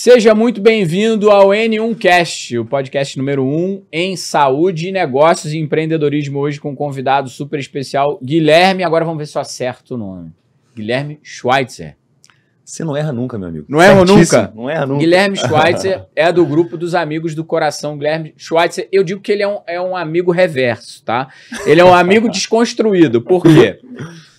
Seja muito bem-vindo ao N1Cast, o podcast número 1 em saúde, negócios e empreendedorismo, hoje com um convidado super especial, Guilherme, agora vamos ver se eu acerto o nome, Guilherme Schweitzer. Você não erra nunca, meu amigo. Não erro nunca? Não erra nunca. Guilherme Schweitzer é do grupo dos Amigos do Coração. Guilherme Schweitzer, eu digo que ele é um amigo reverso, tá? Ele é um amigo desconstruído. Por quê?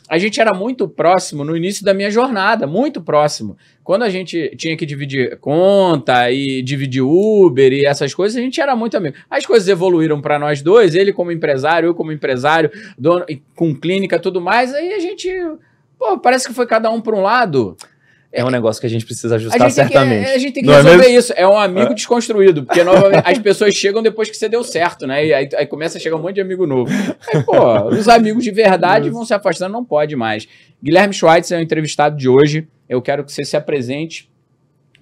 A gente era muito próximo no início da minha jornada, muito próximo. Quando a gente tinha que dividir conta e dividir Uber e essas coisas, a gente era muito amigo. As coisas evoluíram para nós dois, ele como empresário, eu como empresário, dono, com clínica e tudo mais, aí a gente, parece que foi cada um para um lado. É um negócio que a gente precisa ajustar certamente. A gente tem que resolver isso. É um amigo desconstruído, porque novamente as pessoas chegam depois que você deu certo, né? E aí começa a chegar um monte de amigo novo. Aí, os amigos de verdade vão se afastando, não pode mais. Guilherme Schweitzer é o entrevistado de hoje. Eu quero que você se apresente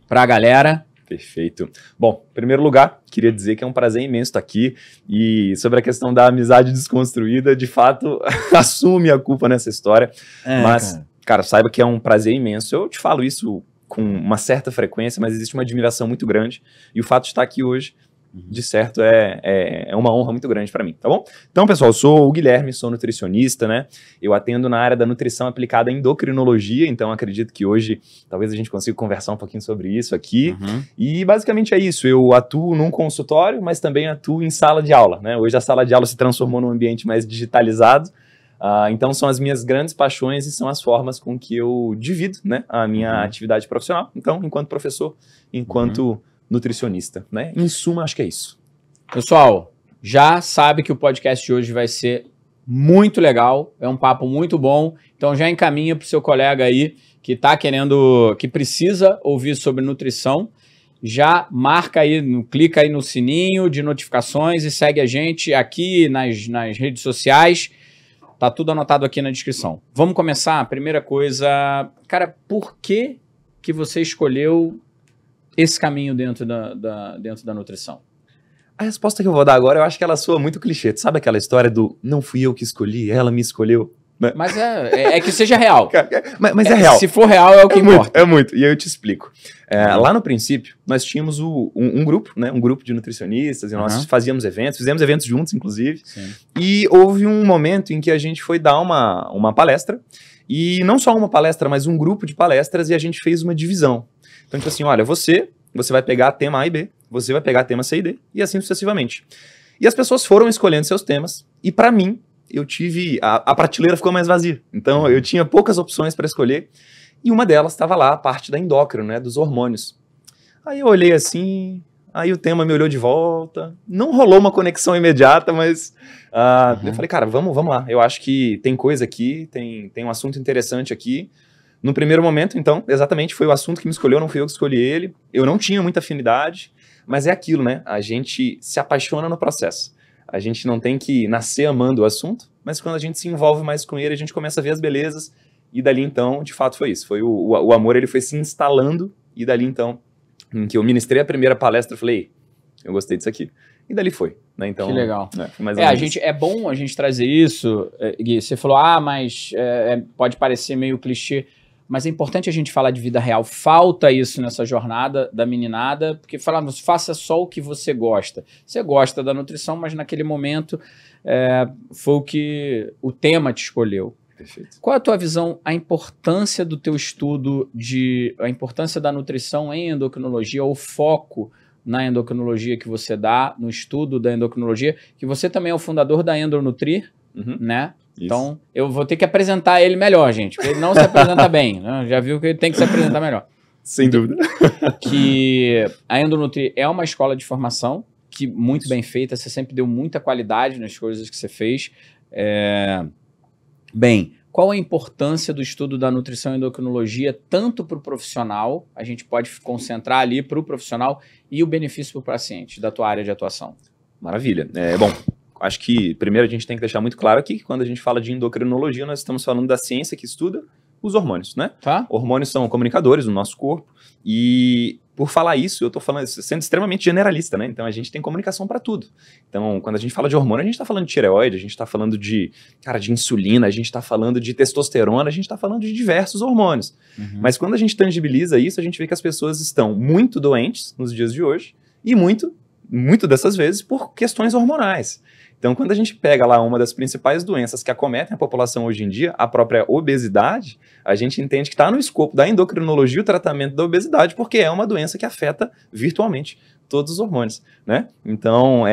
para a galera. Perfeito. Bom, em primeiro lugar, queria dizer que é um prazer imenso estar aqui. E sobre a questão da amizade desconstruída, de fato, assume a culpa nessa história. Mas... Cara, saiba que é um prazer imenso. Eu te falo isso com uma certa frequência, mas existe uma admiração muito grande. E o fato de estar aqui hoje, de certo, é uma honra muito grande para mim, tá bom? Então, pessoal, eu sou o Guilherme, sou nutricionista, né? Eu atendo na área da nutrição aplicada à endocrinologia, então acredito que hoje talvez a gente consiga conversar um pouquinho sobre isso aqui. E basicamente é isso, eu atuo num consultório, mas também atuo em sala de aula, né? Hoje a sala de aula se transformou num ambiente mais digitalizado. Então são as minhas grandes paixões e são as formas com que eu divido, né, a minha atividade profissional. Então, enquanto professor, enquanto nutricionista, né? Em suma, acho que é isso. Pessoal, já sabe que o podcast de hoje vai ser muito legal, é um papo muito bom, então já encaminha para o seu colega aí que tá querendo, que precisa ouvir sobre nutrição. Já marca aí, clica aí no sininho de notificações e segue a gente aqui nas redes sociais. Tá tudo anotado aqui na descrição. Vamos começar? A primeira coisa, cara, por que você escolheu esse caminho dentro da nutrição? A resposta que eu vou dar agora, eu acho que ela soa muito clichê. Tu sabe aquela história do não fui eu que escolhi, ela me escolheu? Mas é que seja real. Mas é real. Se for real, é o que importa. É muito. E aí eu te explico. Lá no princípio, nós tínhamos um grupo, né? Um grupo de nutricionistas, e nós fazíamos eventos, fizemos eventos juntos, inclusive. Sim. E houve um momento em que a gente foi dar uma palestra, e não só uma palestra, mas um grupo de palestras, e a gente fez uma divisão. Então, tipo assim, olha, você vai pegar tema A e B, você vai pegar tema C e D, e assim sucessivamente. E as pessoas foram escolhendo seus temas, e para mim, eu tive... A prateleira ficou mais vazia. Então, eu tinha poucas opções para escolher. E uma delas estava lá, a parte da endócrino, né? Dos hormônios. Aí eu olhei assim... Aí o tema me olhou de volta. Não rolou uma conexão imediata, mas... Eu falei, cara, vamos lá. Eu acho que tem coisa aqui, tem um assunto interessante aqui. No primeiro momento, então, exatamente, foi o assunto que me escolheu, não fui eu que escolhi ele. Eu não tinha muita afinidade, mas é aquilo, né? A gente se apaixona no processo. A gente não tem que nascer amando o assunto, mas quando a gente se envolve mais com ele, a gente começa a ver as belezas, e dali então, de fato, foi isso. Foi o amor, ele foi se instalando, e dali então, em que eu ministrei a primeira palestra, eu falei, eu gostei disso aqui. E dali foi, né? Então, que legal. Mais é bom a gente trazer isso, Gui. Você falou, mas pode parecer meio clichê, mas é importante a gente falar de vida real. Falta isso nessa jornada da meninada, porque falamos, faça só o que você gosta. Você gosta da nutrição, mas naquele momento foi o tema te escolheu. Perfeito. Qual é a tua visão, a importância do teu estudo, a importância da nutrição em endocrinologia, ou foco na endocrinologia que você dá, no estudo da endocrinologia, que você também é o fundador da Endonutrir, né? Isso. Então, eu vou ter que apresentar ele melhor, gente, porque ele não se apresenta bem, né? Já viu que ele tem que se apresentar melhor. Sem dúvida. Que a Endonutrir é uma escola de formação que muito bem feita, você sempre deu muita qualidade nas coisas que você fez. Bem, qual a importância do estudo da nutrição e endocrinologia, tanto para o profissional, a gente pode concentrar ali para o profissional, e o benefício para o paciente, da tua área de atuação? Maravilha. Bom, acho que primeiro a gente tem que deixar muito claro aqui que quando a gente fala de endocrinologia, nós estamos falando da ciência que estuda os hormônios, né? Tá. Hormônios são comunicadores do nosso corpo e, por falar isso, eu tô falando, sendo extremamente generalista, né? Então a gente tem comunicação para tudo. Então, quando a gente fala de hormônio, a gente tá falando de tireoide, a gente tá falando de insulina, a gente tá falando de testosterona, a gente tá falando de diversos hormônios. Mas quando a gente tangibiliza isso, a gente vê que as pessoas estão muito doentes nos dias de hoje e muito dessas vezes por questões hormonais. Então, quando a gente pega lá uma das principais doenças que acometem a população hoje em dia, a própria obesidade, a gente entende que está no escopo da endocrinologia o tratamento da obesidade, porque é uma doença que afeta virtualmente todos os hormônios, né? Então,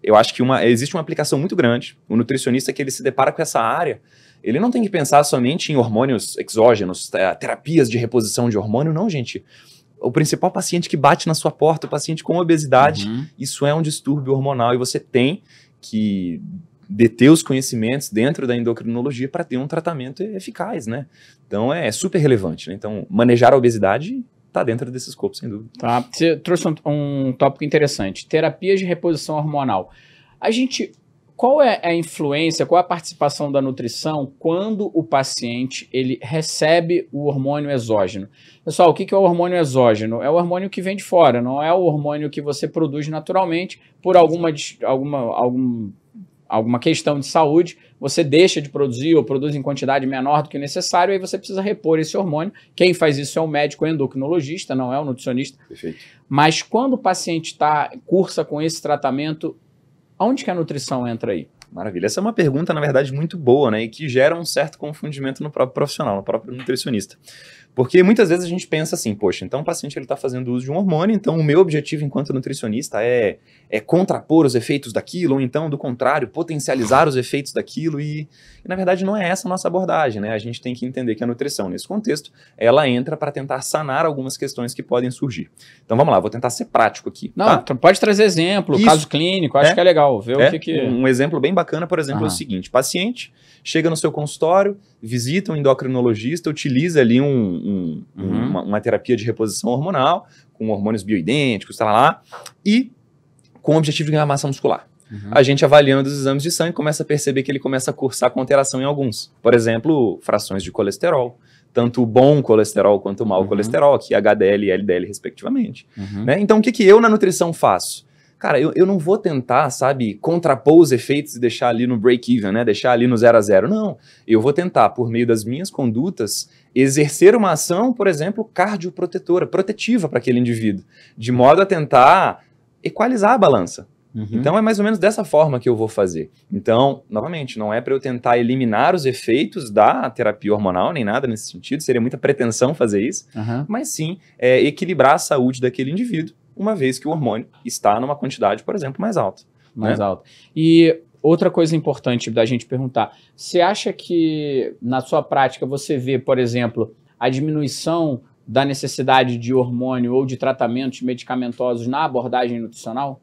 eu acho que existe uma aplicação muito grande. O nutricionista que ele se depara com essa área, ele não tem que pensar somente em hormônios exógenos, terapias de reposição de hormônio, não, gente. O principal paciente que bate na sua porta, o paciente com obesidade, isso é um distúrbio hormonal e você tem que deter os conhecimentos dentro da endocrinologia para ter um tratamento eficaz, né? Então é super relevante, né? Então manejar a obesidade está dentro desse escopo, sem dúvida. Tá. Você trouxe um tópico interessante, terapias de reposição hormonal. Qual é a influência, qual é a participação da nutrição quando o paciente ele recebe o hormônio exógeno? Pessoal, o que é o hormônio exógeno? É o hormônio que vem de fora, não é o hormônio que você produz naturalmente por alguma questão de saúde, você deixa de produzir ou produz em quantidade menor do que o necessário, aí você precisa repor esse hormônio. Quem faz isso é o médico endocrinologista, não é o nutricionista. Perfeito. Mas quando o paciente cursa com esse tratamento, onde que a nutrição entra aí? Maravilha. Essa é uma pergunta, na verdade, muito boa, né? E que gera um certo confundimento no próprio profissional, no próprio nutricionista. Porque muitas vezes a gente pensa assim, poxa, então o paciente está fazendo uso de um hormônio, então o meu objetivo enquanto nutricionista é contrapor os efeitos daquilo, ou então, do contrário, potencializar os efeitos daquilo, e na verdade não é essa a nossa abordagem, né? A gente tem que entender que a nutrição, nesse contexto, ela entra para tentar sanar algumas questões que podem surgir. Então vamos lá, vou tentar ser prático aqui. Não, tá? Pode trazer exemplo, caso clínico, acho que é legal ver o que... Um exemplo bem bacana, por exemplo, é o seguinte, paciente chega no seu consultório, visita um endocrinologista, utiliza ali uma terapia de reposição hormonal, com hormônios bioidênticos, e com o objetivo de ganhar massa muscular. A gente avaliando os exames de sangue começa a perceber que ele começa a cursar com alteração em alguns. Por exemplo, frações de colesterol, tanto o bom colesterol quanto o mau colesterol, aqui HDL e LDL respectivamente. Né? Então o que eu na nutrição faço? Cara, eu não vou tentar, contrapor os efeitos e deixar ali no break-even, né? Deixar ali no 0 a 0. Não, eu vou tentar, por meio das minhas condutas, exercer uma ação, por exemplo, cardioprotetora, protetiva para aquele indivíduo, de modo a tentar equalizar a balança. Então é mais ou menos dessa forma que eu vou fazer. Então, novamente, não é para eu tentar eliminar os efeitos da terapia hormonal, nem nada nesse sentido, seria muita pretensão fazer isso, mas sim equilibrar a saúde daquele indivíduo, uma vez que o hormônio está numa quantidade, por exemplo, mais alta. Mais alta. E outra coisa importante da gente perguntar, você acha que na sua prática você vê, por exemplo, a diminuição da necessidade de hormônio ou de tratamentos medicamentosos na abordagem nutricional?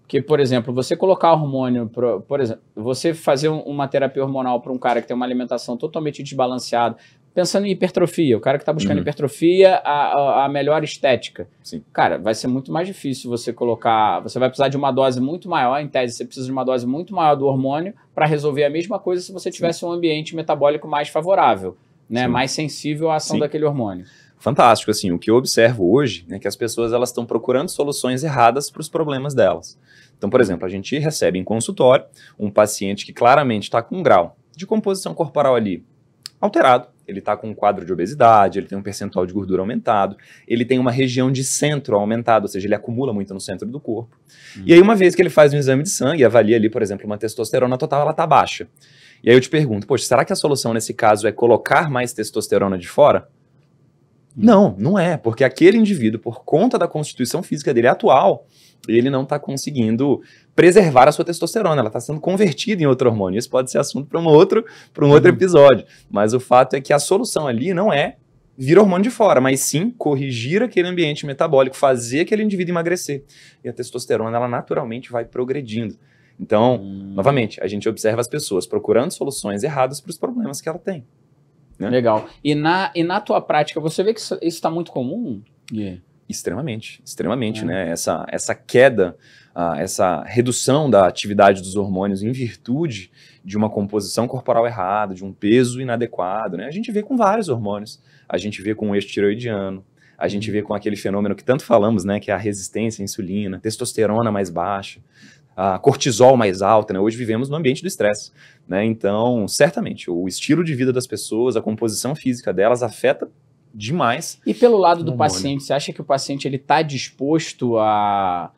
Porque, por exemplo, você colocar hormônio, por exemplo, você fazer uma terapia hormonal para um cara que tem uma alimentação totalmente desbalanceada, pensando em hipertrofia, o cara que está buscando hipertrofia, a melhor estética. Sim. Cara, vai ser muito mais difícil você colocar, você vai precisar de uma dose muito maior, em tese você precisa de uma dose muito maior do hormônio para resolver a mesma coisa se você tivesse um ambiente metabólico mais favorável, né, mais sensível à ação daquele hormônio. Fantástico, assim, o que eu observo hoje é que as pessoas elas estão procurando soluções erradas para os problemas delas. Então, por exemplo, a gente recebe em consultório um paciente que claramente está com um grau de composição corporal ali alterado, ele está com um quadro de obesidade, ele tem um percentual de gordura aumentado, ele tem uma região de centro aumentada, ou seja, ele acumula muito no centro do corpo. E aí, uma vez que ele faz um exame de sangue e avalia ali, por exemplo, uma testosterona total, ela está baixa. E aí eu te pergunto, poxa, será que a solução nesse caso é colocar mais testosterona de fora? Não, não é, porque aquele indivíduo, por conta da constituição física dele atual, ele não está conseguindo preservar a sua testosterona, ela está sendo convertida em outro hormônio. Isso pode ser assunto para um outro episódio, mas o fato é que a solução ali não é vir hormônio de fora, mas sim corrigir aquele ambiente metabólico, fazer aquele indivíduo emagrecer. E a testosterona, ela naturalmente vai progredindo. Então, novamente, a gente observa as pessoas procurando soluções erradas para os problemas que ela tem. Né? Legal. E na tua prática, você vê que isso está muito comum? Extremamente, extremamente, né? Essa queda, essa redução da atividade dos hormônios em virtude de uma composição corporal errada, de um peso inadequado, né? A gente vê com vários hormônios. A gente vê com o eixo tireoidiano, a gente vê com aquele fenômeno que tanto falamos, né? Que é a resistência à insulina, testosterona mais baixa, a cortisol mais alta, né? Hoje vivemos no ambiente do estresse, né? Então, certamente, o estilo de vida das pessoas, a composição física delas afeta demais. E pelo lado do paciente, você acha que o paciente ele está disposto a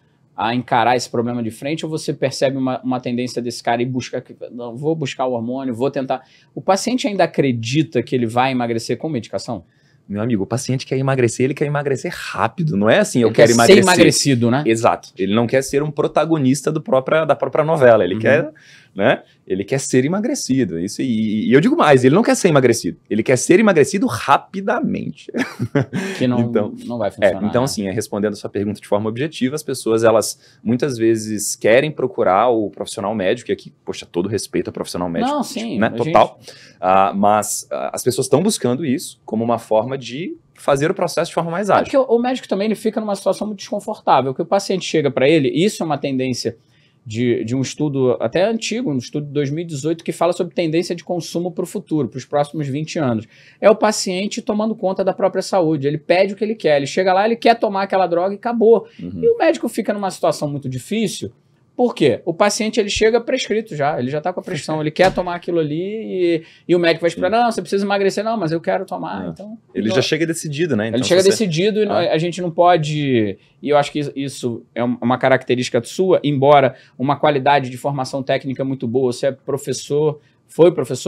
encarar esse problema de frente, ou você percebe uma tendência desse cara e busca, não, vou buscar o hormônio, vou tentar... O paciente ainda acredita que ele vai emagrecer com medicação? Meu amigo, o paciente quer emagrecer, ele quer emagrecer rápido, não é assim, eu ele quero quer emagrecer. Ser emagrecido, né? Exato, ele não quer ser um protagonista da própria novela, ele quer, né, ele quer ser emagrecido, isso, e eu digo mais, ele não quer ser emagrecido, ele quer ser emagrecido rapidamente. Que não vai funcionar. Então, assim, respondendo a sua pergunta de forma objetiva, as pessoas, elas muitas vezes querem procurar o profissional médico, e aqui, poxa, todo respeito ao profissional médico, não, sim, né, total, mas as pessoas estão buscando isso como uma forma de fazer o processo de forma mais ágil. Porque o médico também ele fica numa situação muito desconfortável, que o paciente chega para ele, isso é uma tendência de um estudo até antigo, um estudo de 2018, que fala sobre tendência de consumo para o futuro, para os próximos 20 anos. É o paciente tomando conta da própria saúde, ele pede o que ele quer, ele chega lá, ele quer tomar aquela droga e acabou. E o médico fica numa situação muito difícil. Por quê? O paciente ele chega prescrito já, ele já está com a prescrição, ele quer tomar aquilo ali e o médico vai esperar, não, você precisa emagrecer, não, mas eu quero tomar, então... Ele já chega decidido, né? Então, ele chega decidido e a gente não pode... E eu acho que isso é uma característica sua, embora uma qualidade de formação técnica muito boa, você é professor,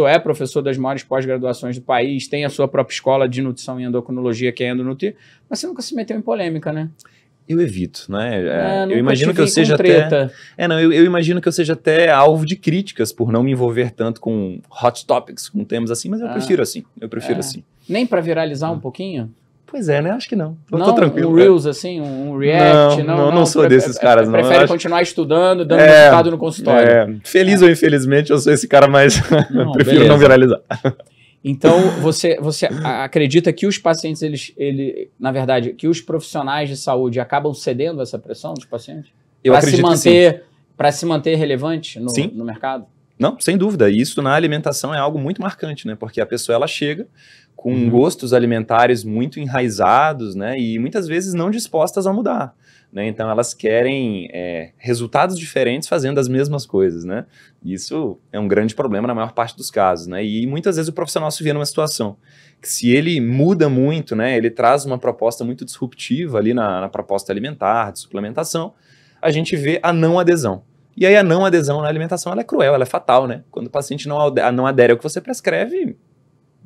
é professor das maiores pós-graduações do país, tem a sua própria escola de nutrição e endocrinologia, que é Endonutri, mas você nunca se meteu em polêmica, né? Eu evito, né? Eu imagino que eu seja até... eu imagino que eu seja até alvo de críticas por não me envolver tanto com hot topics, com temas assim, mas eu prefiro assim. Eu prefiro assim. Nem para viralizar um pouquinho? Pois é, né? Acho que não. Tô tranquilo. Um Reels, assim, um React? Não sou desses caras, não. Prefere continuar estudando, dando resultado no consultório. Feliz ou infelizmente, eu sou esse cara mais... prefiro não viralizar. Então, você acredita que os pacientes, na verdade, que os profissionais de saúde acabam cedendo essa pressão dos pacientes? Eu acredito que sim. Para se manter relevante no mercado? Não, sem dúvida. Isso na alimentação é algo muito marcante, né? Porque a pessoa, ela chega com gostos alimentares muito enraizados, né? E muitas vezes não dispostas a mudar. Né? Então elas querem resultados diferentes fazendo as mesmas coisas, né? Isso é um grande problema na maior parte dos casos, né? E muitas vezes o profissional se vê numa situação que, se ele muda muito, né? Ele traz uma proposta muito disruptiva ali na proposta alimentar, de suplementação, a gente vê a não adesão. E aí a não adesão na alimentação, ela é cruel, ela é fatal, né? Quando o paciente não adere ao que você prescreve,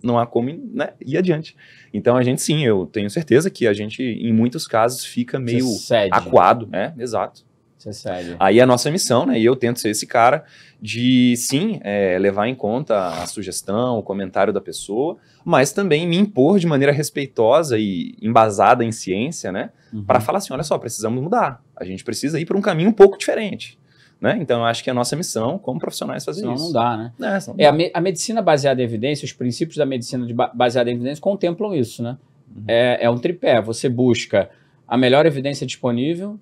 não há como, né, ir adiante. Então a gente, sim, eu tenho certeza que a gente, em muitos casos, fica meio acuado, né? Exato. Você cede. Aí a nossa missão, né, e eu tento ser esse cara de, sim, levar em conta a sugestão, o comentário da pessoa, mas também me impor de maneira respeitosa e embasada em ciência, né, para falar assim, olha só, precisamos mudar, a gente precisa ir para um caminho um pouco diferente. Né? Então, eu acho que é a nossa missão como profissionais fazer isso. Não dá, né? A medicina baseada em evidência, os princípios da medicina baseada em evidência contemplam isso, né? É um tripé. Você busca a melhor evidência disponível,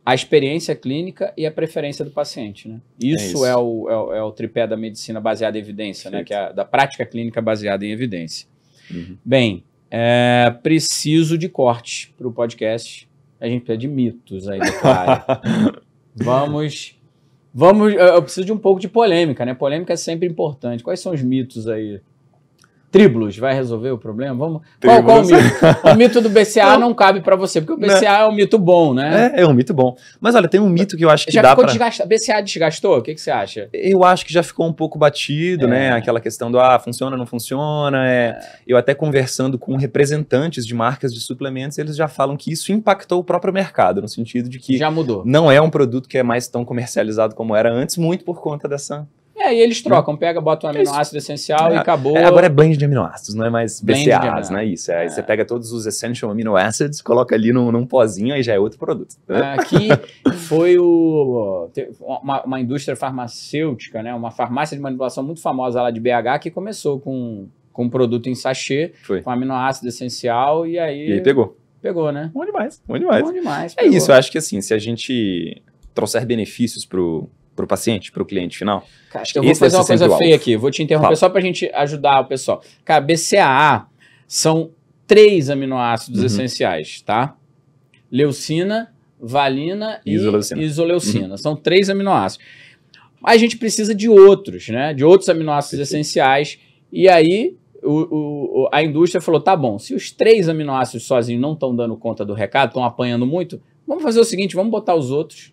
a experiência clínica e a preferência do paciente, né? Isso é o tripé da medicina baseada em evidência, né? Que é da prática clínica baseada em evidência. Bem, preciso de corte para o podcast. A gente precisa de mitos aí, cara. Eu preciso de um pouco de polêmica, né? Polêmica é sempre importante. Quais são os mitos aí? Tribulus vai resolver o problema? Qual o mito? O mito do BCA não cabe para você, porque o BCA é um mito bom, né? É um mito bom. Mas olha, tem um mito que eu acho que já dá ficou desgastado. BCA desgastou? O que você acha? Eu acho que já ficou um pouco batido, né? Aquela questão do funciona, não funciona. Eu até conversando com representantes de marcas de suplementos, eles já falam que isso impactou o próprio mercado, no sentido de que já mudou. Não é um produto que é mais tão comercializado como era antes, muito por conta dessa... E eles trocam, bota um aminoácido essencial e acabou. Agora é blend de aminoácidos, não é mais BCAAs, né? Isso. Aí você pega todos os essential amino acids, coloca ali num pozinho, aí já é outro produto. Aqui foi uma indústria farmacêutica, né? Uma farmácia de manipulação muito famosa lá de BH, que começou com um produto em sachê, com aminoácido essencial, e aí pegou. Pegou, né? Bom demais, bom demais. Bom demais. É isso, eu acho que assim, se a gente trouxer benefícios pro paciente, pro cliente final... Cara, eu vou fazer uma coisa feia aqui, vou te interromper. Fala. Só pra gente ajudar o pessoal. Cara, BCAA são 3 aminoácidos essenciais, tá? Leucina, valina e isoleucina. São 3 aminoácidos. A gente precisa de outros, né? De outros aminoácidos essenciais. E aí a indústria falou, tá bom, se os 3 aminoácidos sozinhos não estão dando conta do recado, estão apanhando muito, vamos fazer o seguinte, vamos botar os outros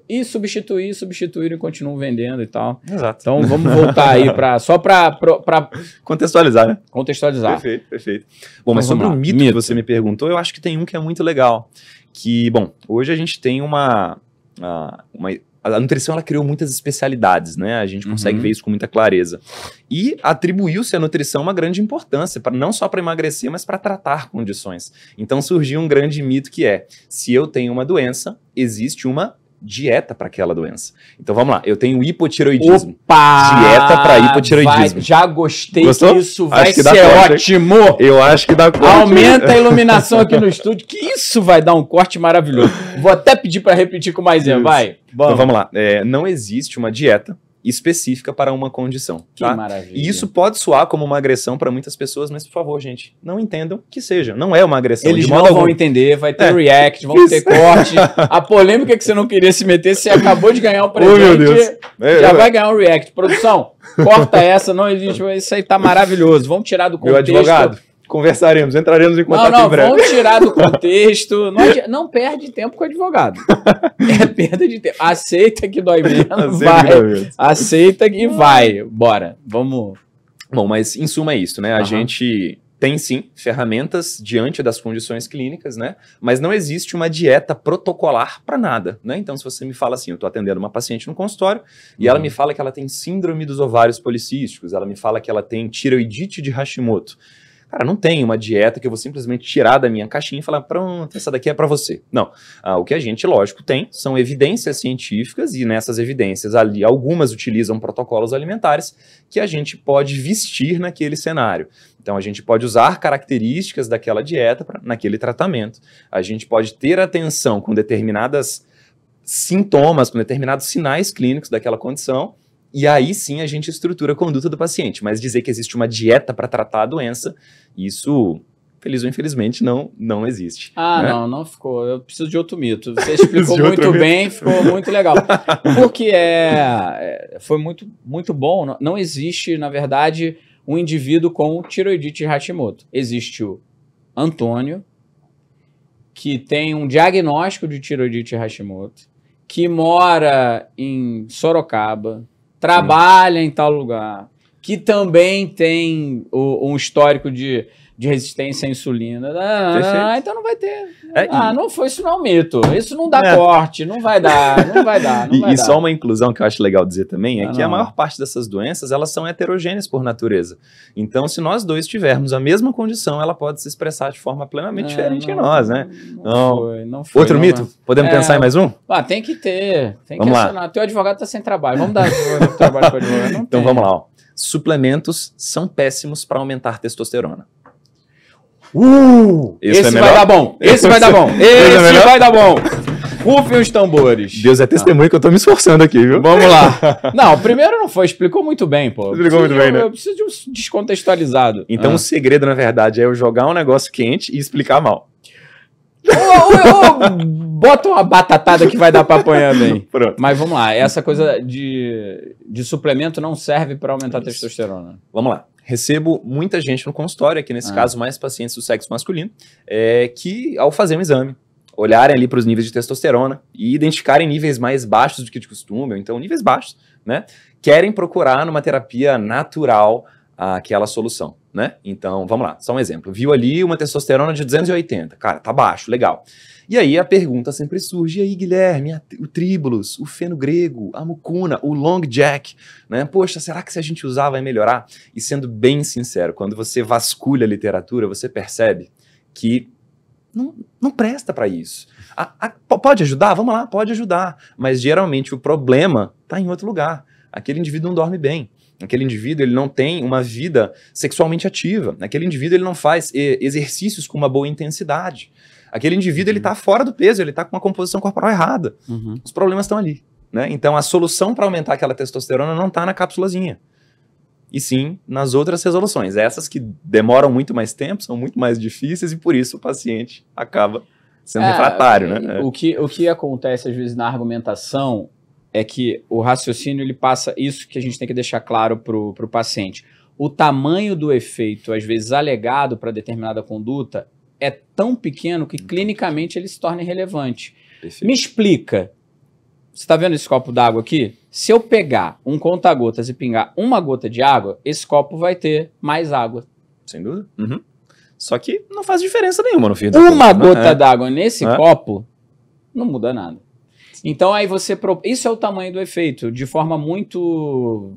e substituir e continuam vendendo e tal. Exato. Então vamos voltar aí só para contextualizar, né? Contextualizar. Perfeito. Bom, mas sobre o mito que você me perguntou, eu acho que tem um que é muito legal. Que, bom, hoje a gente tem a nutrição, ela criou muitas especialidades, né? A gente consegue ver isso com muita clareza. E atribuiu-se à nutrição uma grande importância, não só para emagrecer, mas para tratar condições. Então surgiu um grande mito que é, se eu tenho uma doença, existe uma dieta para aquela doença. Então vamos lá, eu tenho hipotireoidismo. Opa! Dieta para hipotireoidismo. Já gostei. Gostou? Isso vai ser ótimo. Eu acho que dá corte. Aumenta a iluminação aqui no estúdio, que isso vai dar um corte maravilhoso. Vou até pedir para repetir com mais um, vai. Então vamos lá, não existe uma dieta específica para uma condição. Que maravilha. E isso pode soar como uma agressão para muitas pessoas, mas por favor, gente, não entendam que seja. Não é uma agressão. Eles não vão entender, vai ter react, vão ter corte. A polêmica que você não queria se meter, você acabou de ganhar um presente, meu Deus. Já vai ganhar um react. Produção, corta essa, não existe, isso aí tá maravilhoso. Vamos tirar do contexto. Meu advogado, entraremos em contato em breve. Vamos tirar do contexto. Não perde tempo com o advogado. É perda de tempo. Aceita que dói menos, vai. Aceita e vai. Bora, vamos. Bom, mas em suma é isso, né? A gente tem sim ferramentas diante das condições clínicas, né? Mas não existe uma dieta protocolar para nada, né? Então, se você me fala assim, eu estou atendendo uma paciente no consultório e ela me fala que ela tem síndrome dos ovários policísticos, ela me fala que ela tem tireoidite de Hashimoto. Cara, não tem uma dieta que eu vou simplesmente tirar da minha caixinha e falar, pronto, essa daqui é para você. Não. O que a gente, lógico, tem são evidências científicas e nessas evidências ali, algumas utilizam protocolos alimentares que a gente pode vestir naquele cenário. Então, a gente pode usar características daquela dieta naquele tratamento. A gente pode ter atenção com determinados sintomas, com determinados sinais clínicos daquela condição. E aí sim a gente estrutura a conduta do paciente. Mas dizer que existe uma dieta para tratar a doença, isso, feliz ou infelizmente, não existe. Né? Não ficou. Eu preciso de outro mito. Você explicou muito bem, ficou muito legal. Porque foi muito bom. Não existe, na verdade, um indivíduo com tireoidite Hashimoto. Existe o Antônio, que tem um diagnóstico de tireoidite Hashimoto, que mora em Sorocaba, trabalha em tal lugar, que também tem um histórico de resistência à insulina. Então não vai ter. Não foi, isso não é um mito. Isso não dá corte, não vai dar. E só uma inclusão que eu acho legal dizer também é que a maior parte dessas doenças, elas são heterogêneas por natureza. Então, se nós dois tivermos a mesma condição, ela pode se expressar de forma plenamente diferente em nós, né? Não foi. Outro mito? Podemos pensar em mais um? Tem que ter. Tem que acionar. Lá. Teu advogado está sem trabalho. Vamos dar trabalho para o advogado. Então vamos lá. Suplementos são péssimos para aumentar testosterona. Esse vai dar bom. Esse vai dar bom. Esse vai dar bom. Rufem os tambores. Deus é testemunho que eu tô me esforçando aqui, viu? Vamos lá. Não, primeiro não foi. Explicou muito bem, pô. Explicou muito bem, né? Eu preciso de um descontextualizado. Então o segredo, na verdade, é eu jogar um negócio quente e explicar mal. Bota uma batatada que vai dar pra apanhar bem. Pronto. Mas vamos lá. Essa coisa de suplemento não serve para aumentar a testosterona. Vamos lá. Recebo muita gente no consultório, aqui nesse caso mais pacientes do sexo masculino, que ao fazer um exame, olharem ali para os níveis de testosterona e identificarem níveis mais baixos do que de costume, ou então níveis baixos, né? Querem procurar numa terapia natural aquela solução, né? Então, vamos lá, só um exemplo. Viu ali uma testosterona de 280, cara, tá baixo, legal. E aí a pergunta sempre surge, e aí, Guilherme, o Tribulus, o feno grego, a mucuna, o long jack, né? Poxa, será que se a gente usar vai melhorar? E sendo bem sincero, quando você vasculha a literatura, você percebe que não presta para isso. Pode ajudar? Vamos lá, pode ajudar. Mas geralmente o problema está em outro lugar. Aquele indivíduo não dorme bem. Aquele indivíduo, ele não tem uma vida sexualmente ativa. Aquele indivíduo, ele não faz exercícios com uma boa intensidade. Aquele indivíduo, ele tá fora do peso, ele tá com uma composição corporal errada. Os problemas estão ali, né? Então, a solução para aumentar aquela testosterona não tá na cápsulazinha, e sim nas outras resoluções. Essas que demoram muito mais tempo, são muito mais difíceis, e por isso o paciente acaba sendo refratário, né? O que acontece, às vezes, na argumentação é que o raciocínio, ele passa isso que a gente tem que deixar claro para o paciente. O tamanho do efeito, às vezes, alegado para determinada conduta é tão pequeno que clinicamente ele se torna irrelevante. Perfeito. Me explica, você está vendo esse copo d'água aqui? Se eu pegar um conta-gotas e pingar uma gota de água, esse copo vai ter mais água. Sem dúvida. Só que não faz diferença nenhuma no fim. Uma gota d'água nesse copo não muda nada. Então aí você... Isso é o tamanho do efeito, de forma muito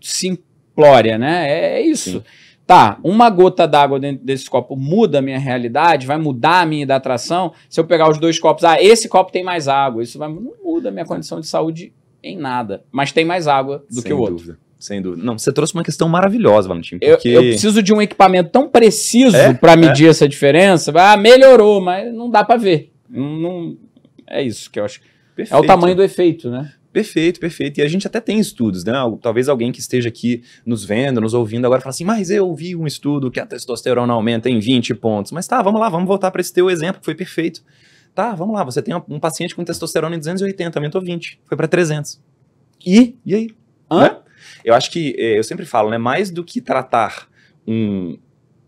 simplória, né? É isso. Sim. Tá, uma gota d'água dentro desse copo muda a minha realidade, vai mudar a minha hidratação. Se eu pegar os dois copos, esse copo tem mais água, isso não muda a minha condição de saúde em nada, mas tem mais água do que o outro. Sem dúvida. Não, você trouxe uma questão maravilhosa, Valentim. Porque... Eu preciso de um equipamento tão preciso para medir essa diferença. Melhorou, mas não dá para ver. Não, é isso que eu acho. Perfeito. É o tamanho do efeito, né? Perfeito, perfeito. E a gente até tem estudos, né? Talvez alguém que esteja aqui nos vendo, nos ouvindo agora, fala assim, mas eu vi um estudo que a testosterona aumenta em 20 pontos. Mas tá, vamos lá, vamos voltar para esse teu exemplo, que foi perfeito. Tá, vamos lá, você tem um paciente com testosterona em 280, aumentou 20, foi para 300. E aí? Né? Eu acho que, eu sempre falo, né? Mais do que tratar um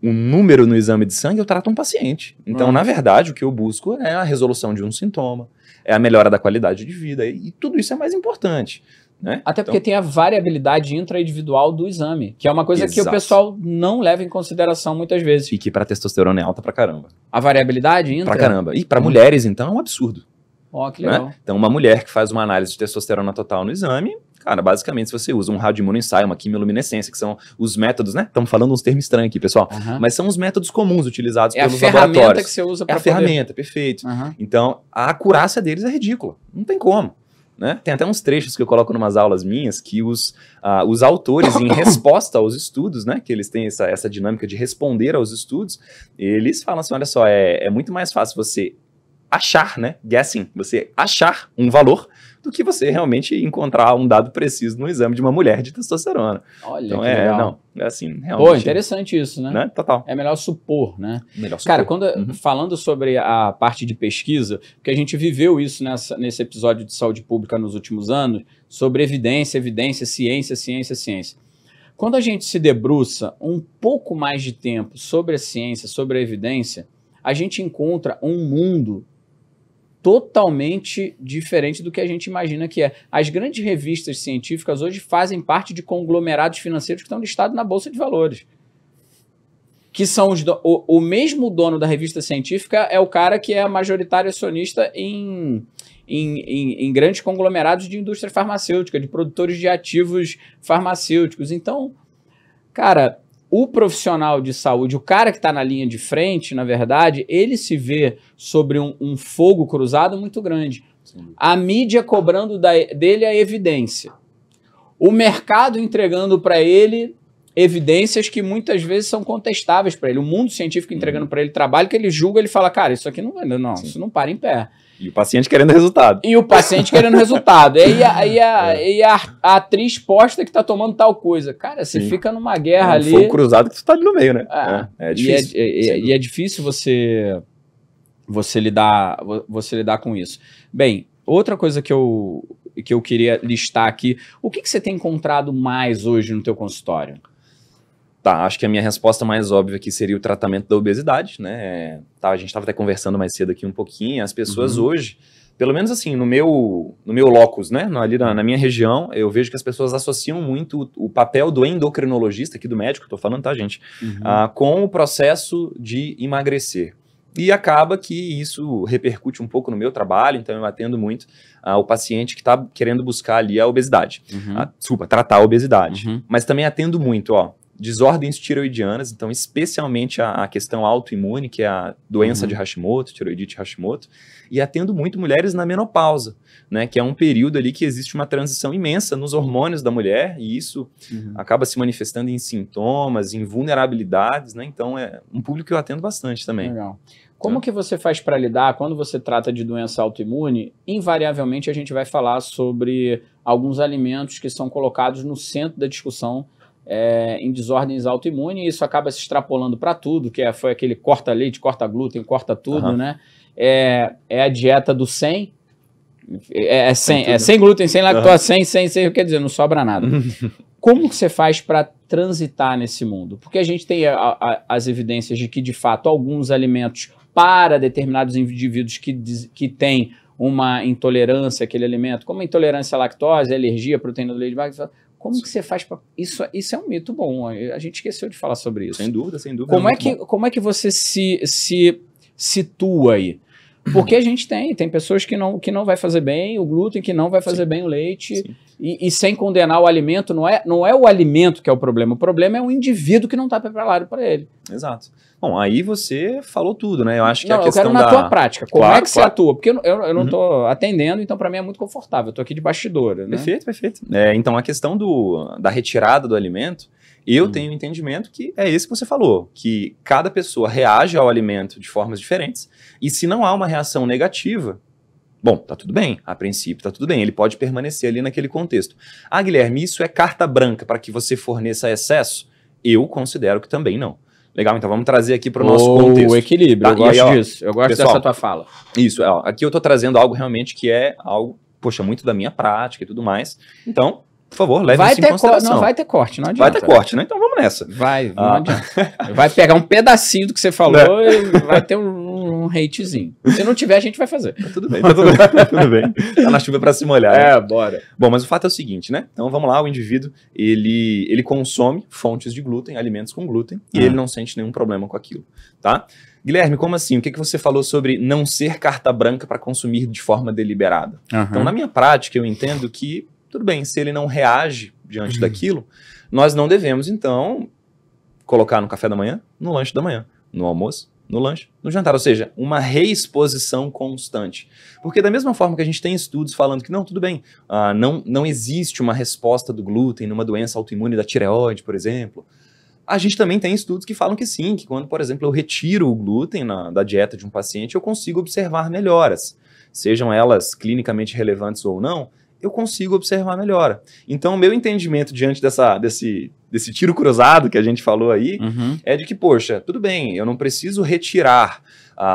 número no exame de sangue, eu trato um paciente. Então, na verdade, o que eu busco é a resolução de um sintoma, é a melhora da qualidade de vida, e tudo isso é mais importante, né? Até porque tem a variabilidade intra-individual do exame, que é uma coisa que o pessoal não leva em consideração muitas vezes. E que para testosterona é alta pra caramba. A variabilidade intra? Pra caramba. E para mulheres, então, é um absurdo. Ó, que legal. Né? Então, uma mulher que faz uma análise de testosterona total no exame, cara, basicamente, se você usa um radioimunoensaio, uma quimiluminescência, que são os métodos, né? Estamos falando uns termos estranhos aqui, pessoal. Mas são os métodos comuns utilizados pelos laboratórios. É a ferramenta que você usa para poder... É a ferramenta, perfeito. Então, a acurácia deles é ridícula. Não tem como. Né? Tem até uns trechos que eu coloco em umas aulas minhas que os autores, em resposta aos estudos, né? Que eles têm essa dinâmica de responder aos estudos, eles falam assim, olha só, é muito mais fácil você achar, né? Guessing, você achar um valor do que você realmente encontrar um dado preciso no exame de uma mulher de testosterona. Olha, então, que legal. Não, é assim, realmente. Pô, interessante isso, né? Total. É melhor supor, né? Melhor supor. Cara, falando sobre a parte de pesquisa, porque a gente viveu isso nesse episódio de saúde pública nos últimos anos, sobre evidência, ciência. Quando a gente se debruça um pouco mais de tempo sobre a ciência, sobre a evidência, a gente encontra um mundo totalmente diferente do que a gente imagina que é. As grandes revistas científicas hoje fazem parte de conglomerados financeiros que estão listados na Bolsa de Valores. Que são o mesmo dono da revista científica é o cara que é majoritário acionista em grandes conglomerados de indústria farmacêutica, de produtores de ativos farmacêuticos. Então, cara, o profissional de saúde, o cara que está na linha de frente, na verdade, ele se vê sobre um fogo cruzado muito grande. Sim. A mídia cobrando dele a evidência. O mercado entregando para ele evidências que muitas vezes são contestáveis para ele. O mundo científico entregando para ele trabalho que ele julga, ele fala, cara, isso aqui não, isso não para em pé. E o paciente querendo resultado. E o paciente querendo resultado. E a atriz posta que tá tomando tal coisa. Cara, você fica numa guerra ali. Fogo cruzado que você tá ali no meio, né? É difícil. E é difícil você lidar com isso. Bem, outra coisa que eu queria listar aqui. O que você tem encontrado mais hoje no teu consultório? Tá, acho que a minha resposta mais óbvia aqui seria o tratamento da obesidade, né? A gente estava até conversando mais cedo aqui um pouquinho, as pessoas hoje, pelo menos assim, no meu locus, né? Ali na minha região, eu vejo que as pessoas associam muito o papel do endocrinologista, aqui do médico, tô falando, tá, gente? Com o processo de emagrecer. E acaba que isso repercute um pouco no meu trabalho, então eu atendo muito o paciente que está querendo buscar ali a obesidade. Desculpa, tratar a obesidade. Mas também atendo muito, desordens tireoidianas, então especialmente a questão autoimune, que é a doença de Hashimoto, tireoidite Hashimoto, e atendo muito mulheres na menopausa, né, que é um período ali que existe uma transição imensa nos hormônios da mulher, e isso acaba se manifestando em sintomas, em vulnerabilidades, né, então é um público que eu atendo bastante também. Legal. Como que você faz para lidar, quando você trata de doença autoimune, invariavelmente a gente vai falar sobre alguns alimentos que são colocados no centro da discussão em desordens autoimunes, e isso acaba se extrapolando para tudo, foi aquele corta leite, corta glúten, corta tudo, né? É a dieta do 100, sem glúten, sem lactose, sem, quer dizer, não sobra nada. Como que você faz para transitar nesse mundo? Porque a gente tem as evidências de que, de fato, alguns alimentos para determinados indivíduos que têm uma intolerância àquele alimento, como a intolerância à lactose, alergia à proteína do leite de vaca, como que você faz para... Isso é um mito bom, a gente esqueceu de falar sobre isso. Sem dúvida, sem dúvida. Como é que você se situa aí? Porque a gente tem pessoas que não vai fazer bem o glúten, que não vai fazer bem o leite, e sem condenar o alimento, não é o alimento que é o problema é o indivíduo que não está preparado para ele. Exato. Bom, aí você falou tudo, né? Eu acho que a questão eu quero na tua prática. Como é que você atua? Porque eu não estou atendendo, então para mim é muito confortável. Eu estou aqui de bastidora, né? Perfeito, perfeito. Então a questão da retirada do alimento, eu tenho um entendimento que é esse que você falou, que cada pessoa reage ao alimento de formas diferentes, e se não há uma reação negativa, bom, tá tudo bem, a princípio tá tudo bem, ele pode permanecer ali naquele contexto. Ah, Guilherme, isso é carta branca para que você forneça excesso? Eu considero que também não. Legal, então vamos trazer aqui para o nosso contexto. O equilíbrio, tá? Eu gosto disso, eu gosto dessa tua fala. Isso, aqui eu tô trazendo algo realmente que é algo, poxa, muito da minha prática e tudo mais, então... Por favor, leve isso em consideração. Não vai ter corte, não adianta. Vai ter corte, né? Então vamos nessa. Não adianta. Vai pegar um pedacinho do que você falou e vai ter um hatezinho. Se não tiver, a gente vai fazer. Tá tudo bem, tudo bem. Tá na chuva pra se molhar. Né? Bora. Bom, mas o fato é o seguinte, né? Então vamos lá, o indivíduo, ele consome fontes de glúten, alimentos com glúten, e ele não sente nenhum problema com aquilo, tá? Guilherme, como assim? O que você falou sobre não ser carta branca para consumir de forma deliberada? Então, na minha prática, eu entendo que tudo bem, se ele não reage diante daquilo, nós não devemos, então, colocar no café da manhã, no lanche da manhã, no almoço, no lanche, no jantar. Ou seja, uma reexposição constante. Porque da mesma forma que a gente tem estudos falando que, não, tudo bem, não existe uma resposta do glúten numa doença autoimune da tireoide, por exemplo, a gente também tem estudos que falam que sim, que quando, por exemplo, eu retiro o glúten da dieta de um paciente, eu consigo observar melhoras. Sejam elas clinicamente relevantes ou não, eu consigo observar melhora. Então, o meu entendimento diante desse tiro cruzado que a gente falou aí, é de que, poxa, tudo bem, eu não preciso retirar,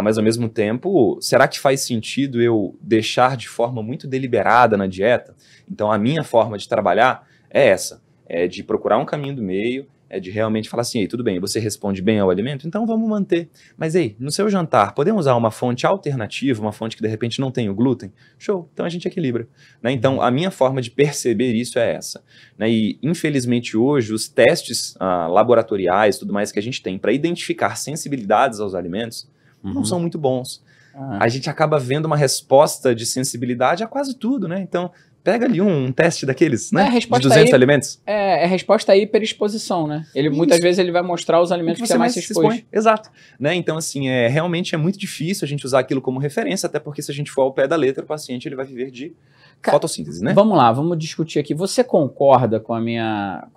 mas ao mesmo tempo, será que faz sentido eu deixar de forma muito deliberada na dieta? Então, a minha forma de trabalhar é essa, é de procurar um caminho do meio, é de realmente falar assim, ei, tudo bem, você responde bem ao alimento, então vamos manter. Mas, ei, no seu jantar, podemos usar uma fonte alternativa, uma fonte que de repente não tem o glúten? Show, então a gente equilibra. Né? Então, a minha forma de perceber isso é essa. Né? E, infelizmente, hoje, os testes laboratoriais, tudo mais que a gente tem para identificar sensibilidades aos alimentos, não são muito bons. A gente acaba vendo uma resposta de sensibilidade a quase tudo, né? Então, pega ali um teste daqueles, né? De 200 alimentos. É resposta à hiperexposição, né? Muitas vezes ele vai mostrar os alimentos que você mais se expõe. Exato. Né? Então, assim, realmente é muito difícil a gente usar aquilo como referência, até porque se a gente for ao pé da letra, o paciente ele vai viver de fotossíntese, né? Vamos lá, vamos discutir aqui. Você concorda com a minha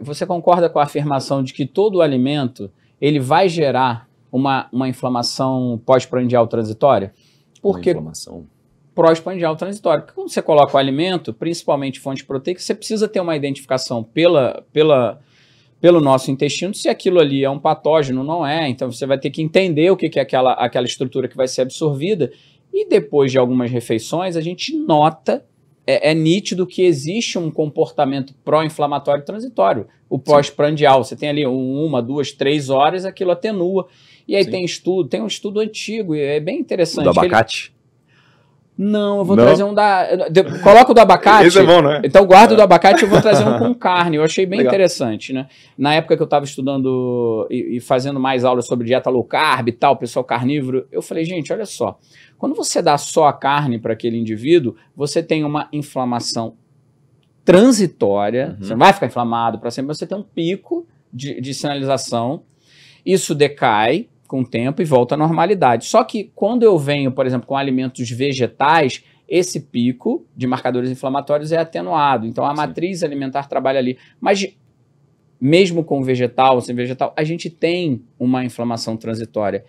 você concorda com a afirmação de que todo alimento ele vai gerar uma inflamação pós-prandial transitória? Porque inflamação pós-prandial transitória. Porque quando você coloca o alimento, principalmente fonte proteica, você precisa ter uma identificação pelo nosso intestino se aquilo ali é um patógeno ou não é. Então você vai ter que entender o que é aquela estrutura que vai ser absorvida. E depois de algumas refeições, a gente nota, é nítido que existe um comportamento pró-inflamatório transitório. O pós-prandial, você tem ali 1, 2, 3 horas, aquilo atenua. E aí tem um estudo antigo, e é bem interessante. O do abacate? Não, eu vou trazer um coloca o do abacate. Esse é bom, né? Então guarda o do abacate e eu vou trazer um com carne. Eu achei bem interessante, né? Na época que eu estava estudando e fazendo mais aulas sobre dieta low carb e tal, pessoal carnívoro, eu falei, gente, olha só. Quando você dá só a carne para aquele indivíduo, você tem uma inflamação transitória, você não vai ficar inflamado para sempre, mas você tem um pico de sinalização, isso decai com o tempo e volta à normalidade. Só que quando eu venho, por exemplo, com alimentos vegetais, esse pico de marcadores inflamatórios é atenuado. Então, a matriz alimentar trabalha ali. Mas, mesmo com vegetal ou sem vegetal, a gente tem uma inflamação transitória.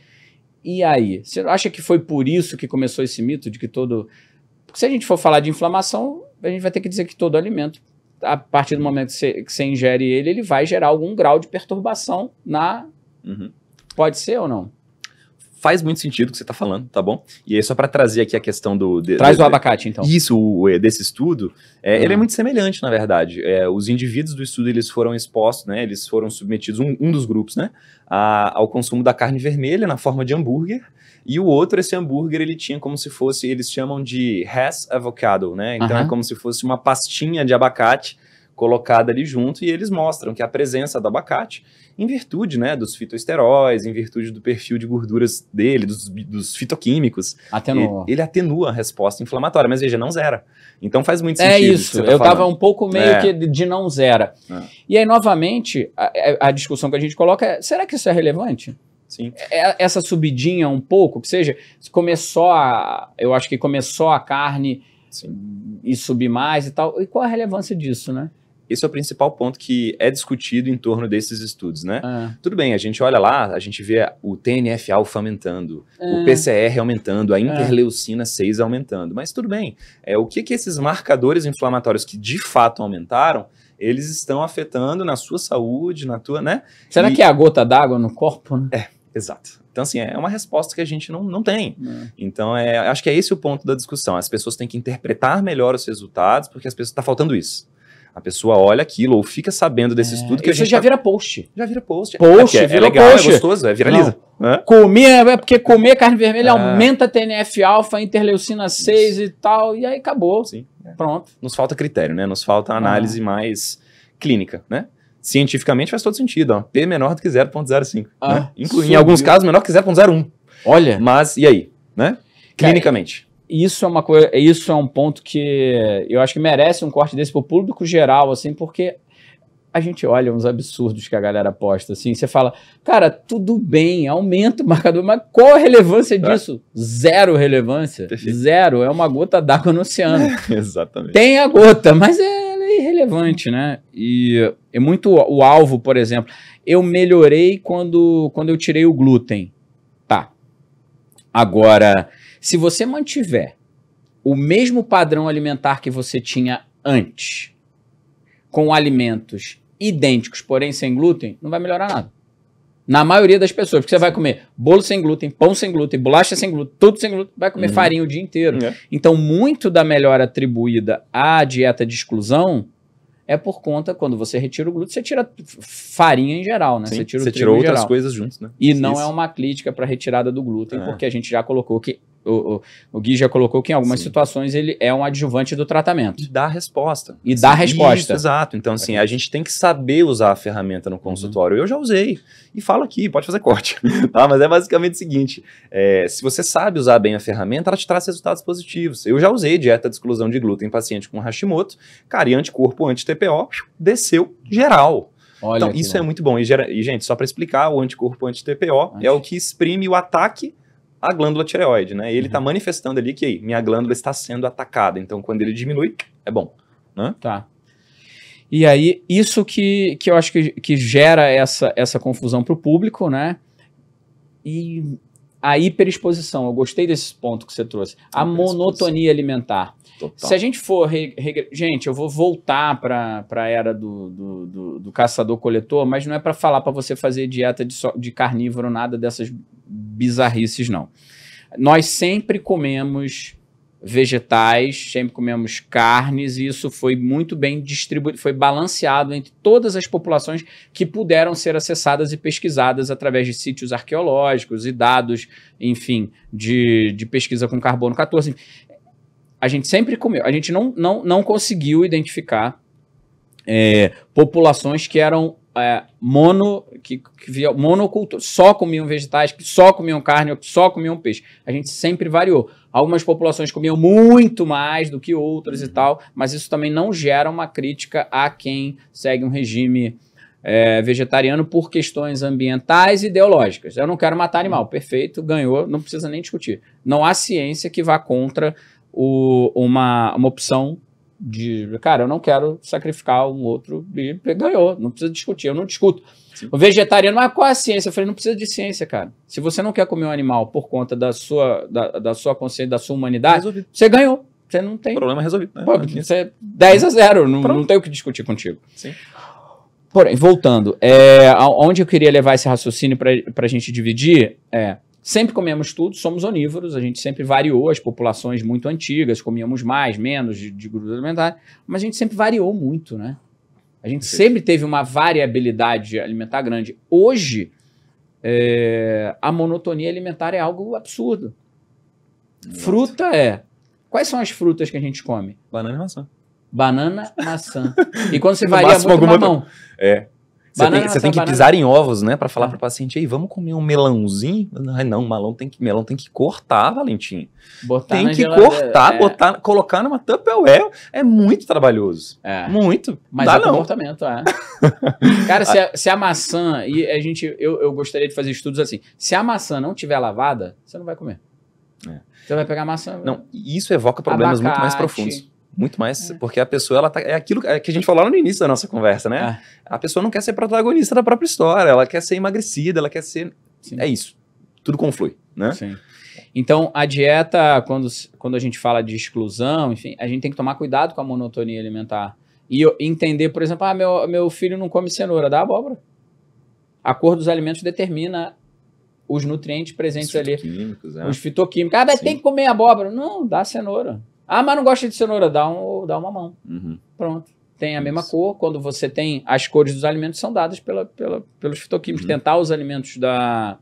E aí? Você acha que foi por isso que começou esse mito de que todo... Porque se a gente for falar de inflamação, a gente vai ter que dizer que todo alimento, a partir do momento que você ingere ele, ele vai gerar algum grau de perturbação na... Pode ser ou não? Faz muito sentido o que você está falando, tá bom? E aí, só para trazer aqui a questão do... Traz o abacate, então. Isso, desse estudo, ele é muito semelhante, na verdade. Os indivíduos do estudo, eles foram expostos, né? Eles foram submetidos, um dos grupos, né? Ao consumo da carne vermelha na forma de hambúrguer. E o outro, esse hambúrguer, ele tinha como se fosse, eles chamam de Hass avocado, né? Então é como se fosse uma pastinha de abacate colocada ali junto, e eles mostram que a presença do abacate, em virtude, né, dos fitoesteróis, em virtude do perfil de gorduras dele, dos fitoquímicos, ele atenua a resposta inflamatória, mas veja, não zera. Então faz muito sentido. É isso, eu estava um pouco meio que de não zera. E aí, novamente, a discussão que a gente coloca é, será que isso é relevante? Sim. Essa subidinha um pouco, que seja, eu acho que começou a carne e subir mais e tal, e qual a relevância disso, né? Esse é o principal ponto que é discutido em torno desses estudos, né? Tudo bem, a gente olha lá, a gente vê o TNF-alfa aumentando, o PCR aumentando, a interleucina 6 aumentando, mas tudo bem. O que esses marcadores inflamatórios que de fato aumentaram, eles estão afetando na sua saúde, na tua, né? Será que é a gota d'água no corpo, né? Exato. Então, assim, é uma resposta que a gente não tem. Então, acho que é esse o ponto da discussão. As pessoas têm que interpretar melhor os resultados, porque as pessoas está faltando isso. A pessoa olha aquilo ou fica sabendo desse estudo que a gente já vira post. Já vira post. É legal, post. É gostoso, viraliza. Porque comer carne vermelha aumenta TNF-alfa, interleucina 6 e tal, e aí acabou. Sim. Pronto. Nos falta critério, né? Nos falta análise mais clínica, né? Cientificamente faz todo sentido, ó. P menor do que 0,05. Né? Em alguns casos, menor que 0,01. Olha. Mas, e aí? Né? Clinicamente. Isso é uma coisa, isso é um ponto que eu acho que merece um corte desse pro público geral, assim, porque a gente olha uns absurdos que a galera posta, assim, você fala, cara, tudo bem, aumenta o marcador, mas qual a relevância disso? Zero relevância. Perfeito. Zero, é uma gota d'água no oceano. Exatamente. Tem a gota, mas ela é irrelevante, né? E é muito o alvo, por exemplo, eu melhorei quando eu tirei o glúten. Tá. Agora, se você mantiver o mesmo padrão alimentar que você tinha antes, com alimentos idênticos, porém sem glúten, não vai melhorar nada. Na maioria das pessoas, porque você vai comer bolo sem glúten, pão sem glúten, bolacha sem glúten, tudo sem glúten, vai comer farinha o dia inteiro. Então, muito da melhora atribuída à dieta de exclusão é por conta, quando você retira o glúten, você tira farinha em geral, né? Sim, você tira você o trigo tirou em outras geral. coisas juntos, né? E não é uma crítica para retirada do glúten, porque a gente já colocou que o Gui já colocou que em algumas situações ele é um adjuvante do tratamento. E dá resposta. E dá resposta. Isso, exato. Então, assim, a gente tem que saber usar a ferramenta no consultório. Eu já usei. E falo aqui, pode fazer corte. Tá? Mas é basicamente o seguinte, se você sabe usar bem a ferramenta, ela te traz resultados positivos. Eu já usei dieta de exclusão de glúten em paciente com Hashimoto, cara, e anticorpo anti-TPO, desceu geral. Olha, então, isso é muito bom. E gente, só para explicar, o anticorpo anti-TPO é o que exprime o ataque à glândula tireoide, né? E ele está manifestando ali que minha glândula está sendo atacada. Então, quando ele diminui, é bom. Né? Tá. E aí, isso que eu acho que gera essa confusão para o público, né? E a hiperexposição, eu gostei desse ponto que você trouxe. A monotonia alimentar. Total. Se a gente for... Gente, eu vou voltar para a era do caçador-coletor, mas não é para falar para você fazer dieta de carnívoro, nada dessas bizarrices, não. Nós sempre comemos vegetais, sempre comemos carnes, e isso foi muito bem distribuído, foi balanceado entre todas as populações que puderam ser acessadas e pesquisadas através de sítios arqueológicos e dados, enfim, de pesquisa com carbono 14. A gente sempre comeu, a gente não conseguiu identificar populações que eram monocultura, só comiam vegetais, que só comiam carne, ou que só comiam peixe. A gente sempre variou. Algumas populações comiam muito mais do que outras e tal, mas isso também não gera uma crítica a quem segue um regime vegetariano por questões ambientais e ideológicas. Eu não quero matar animal, perfeito, ganhou, não precisa nem discutir. Não há ciência que vá contra uma opção de, cara, eu não quero sacrificar um outro e ganhou, não precisa discutir, eu não discuto. Sim. O vegetariano, mas qual é a ciência? Eu falei, não precisa de ciência, cara. Se você não quer comer um animal por conta da sua consciência, da sua humanidade, resolvido. Você ganhou. Você não tem... Problema resolvido. Né? Pô, você 10-0, não tem o que discutir contigo. Sim. Porém, voltando, onde eu queria levar esse raciocínio para a gente dividir sempre comemos tudo, somos onívoros, a gente sempre variou, as populações muito antigas, comíamos mais, menos de grupos alimentares, mas a gente sempre variou muito, né? A gente sempre teve uma variabilidade alimentar grande. Hoje, a monotonia alimentar é algo absurdo. Exato. Fruta Quais são as frutas que a gente come? Banana e maçã. Banana, maçã. E quando você varia muito, mamão. Você tem que pisar em ovos, né? Pra falar pro paciente, aí, vamos comer um melãozinho? Ai, não, melão tem que cortar, Valentim. Tem que cortar, colocar numa Tupperware. É muito trabalhoso. Muito. Mas é comportamento, Cara, se a maçã, e eu gostaria de fazer estudos assim, se a maçã não tiver lavada, você não vai comer. Você vai pegar a maçã... Não, isso evoca problemas muito mais profundos. Muito mais, porque a pessoa, é aquilo que a gente falou lá no início da nossa conversa, né? A pessoa não quer ser protagonista da própria história, ela quer ser emagrecida, ela quer ser... Sim. É isso. Tudo conflui, né? Sim. Então, a dieta, quando a gente fala de exclusão, enfim, a gente tem que tomar cuidado com a monotonia alimentar. E entender, por exemplo, meu filho não come cenoura, dá abóbora. A cor dos alimentos determina os nutrientes presentes ali. Os fitoquímicos. Mas tem que comer abóbora. Não, dá cenoura. Mas não gosta de cenoura, dá um mamão. Pronto. Tem a mesma cor. Quando você tem... As cores dos alimentos são dadas pelos fitoquímicos. Tentar os alimentos da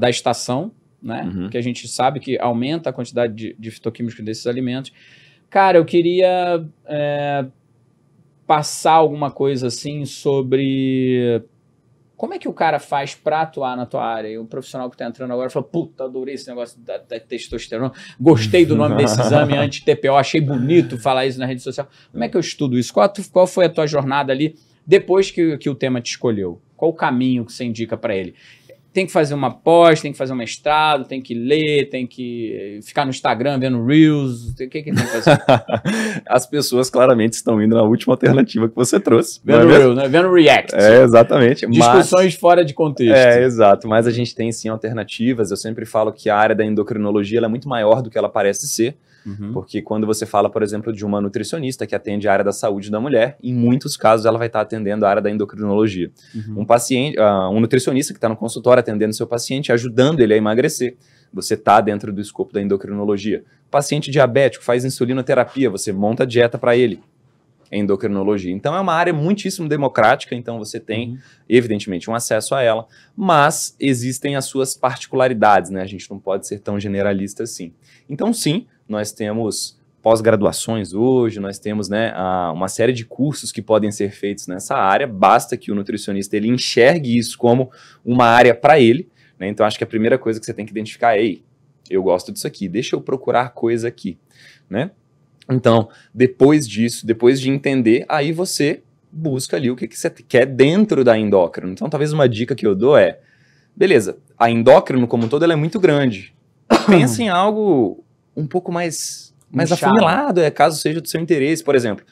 estação, né? Que a gente sabe que aumenta a quantidade de fitoquímicos desses alimentos. Cara, eu queria passar alguma coisa assim sobre... Como é que o cara faz pra atuar na tua área? E o profissional que tá entrando agora fala, puta, adorei esse negócio da testosterona, gostei do nome desse exame anti-TPO, achei bonito falar isso na rede social. Como é que eu estudo isso? Qual foi a tua jornada ali depois que o tema te escolheu? Qual o caminho que você indica para ele? Tem que fazer uma pós, tem que fazer um mestrado, tem que ler, tem que ficar no Instagram vendo Reels, o que tem que fazer? As pessoas claramente estão indo na última alternativa que você trouxe. Vendo Reels, né? Vendo React. Exatamente. Discussões fora de contexto. Exato. Mas a gente tem sim alternativas. Eu sempre falo que a área da endocrinologia ela é muito maior do que ela parece ser. Porque quando você fala, por exemplo, de uma nutricionista que atende a área da saúde da mulher, em muitos casos ela vai estar atendendo a área da endocrinologia. Um paciente, um nutricionista que está no consultório atendendo seu paciente, ajudando ele a emagrecer, você está dentro do escopo da endocrinologia. Paciente diabético faz insulinoterapia, você monta dieta para ele. Endocrinologia. Então é uma área muitíssimo democrática, então você tem, evidentemente, um acesso a ela, mas existem as suas particularidades, né? A gente não pode ser tão generalista assim. Então sim, nós temos pós-graduações hoje, nós temos, né, uma série de cursos que podem ser feitos nessa área, basta que o nutricionista ele enxergue isso como uma área para ele, né? Então acho que a primeira coisa que você tem que identificar é, ei, eu gosto disso aqui, deixa eu procurar coisa aqui, né? Então, depois disso, depois de entender, aí você busca ali o que você quer dentro da endócrino. Então, talvez uma dica que eu dou é, beleza, a endócrino como um todo ela é muito grande. Pensa em algo um pouco mais afunilado, caso seja do seu interesse. Por exemplo,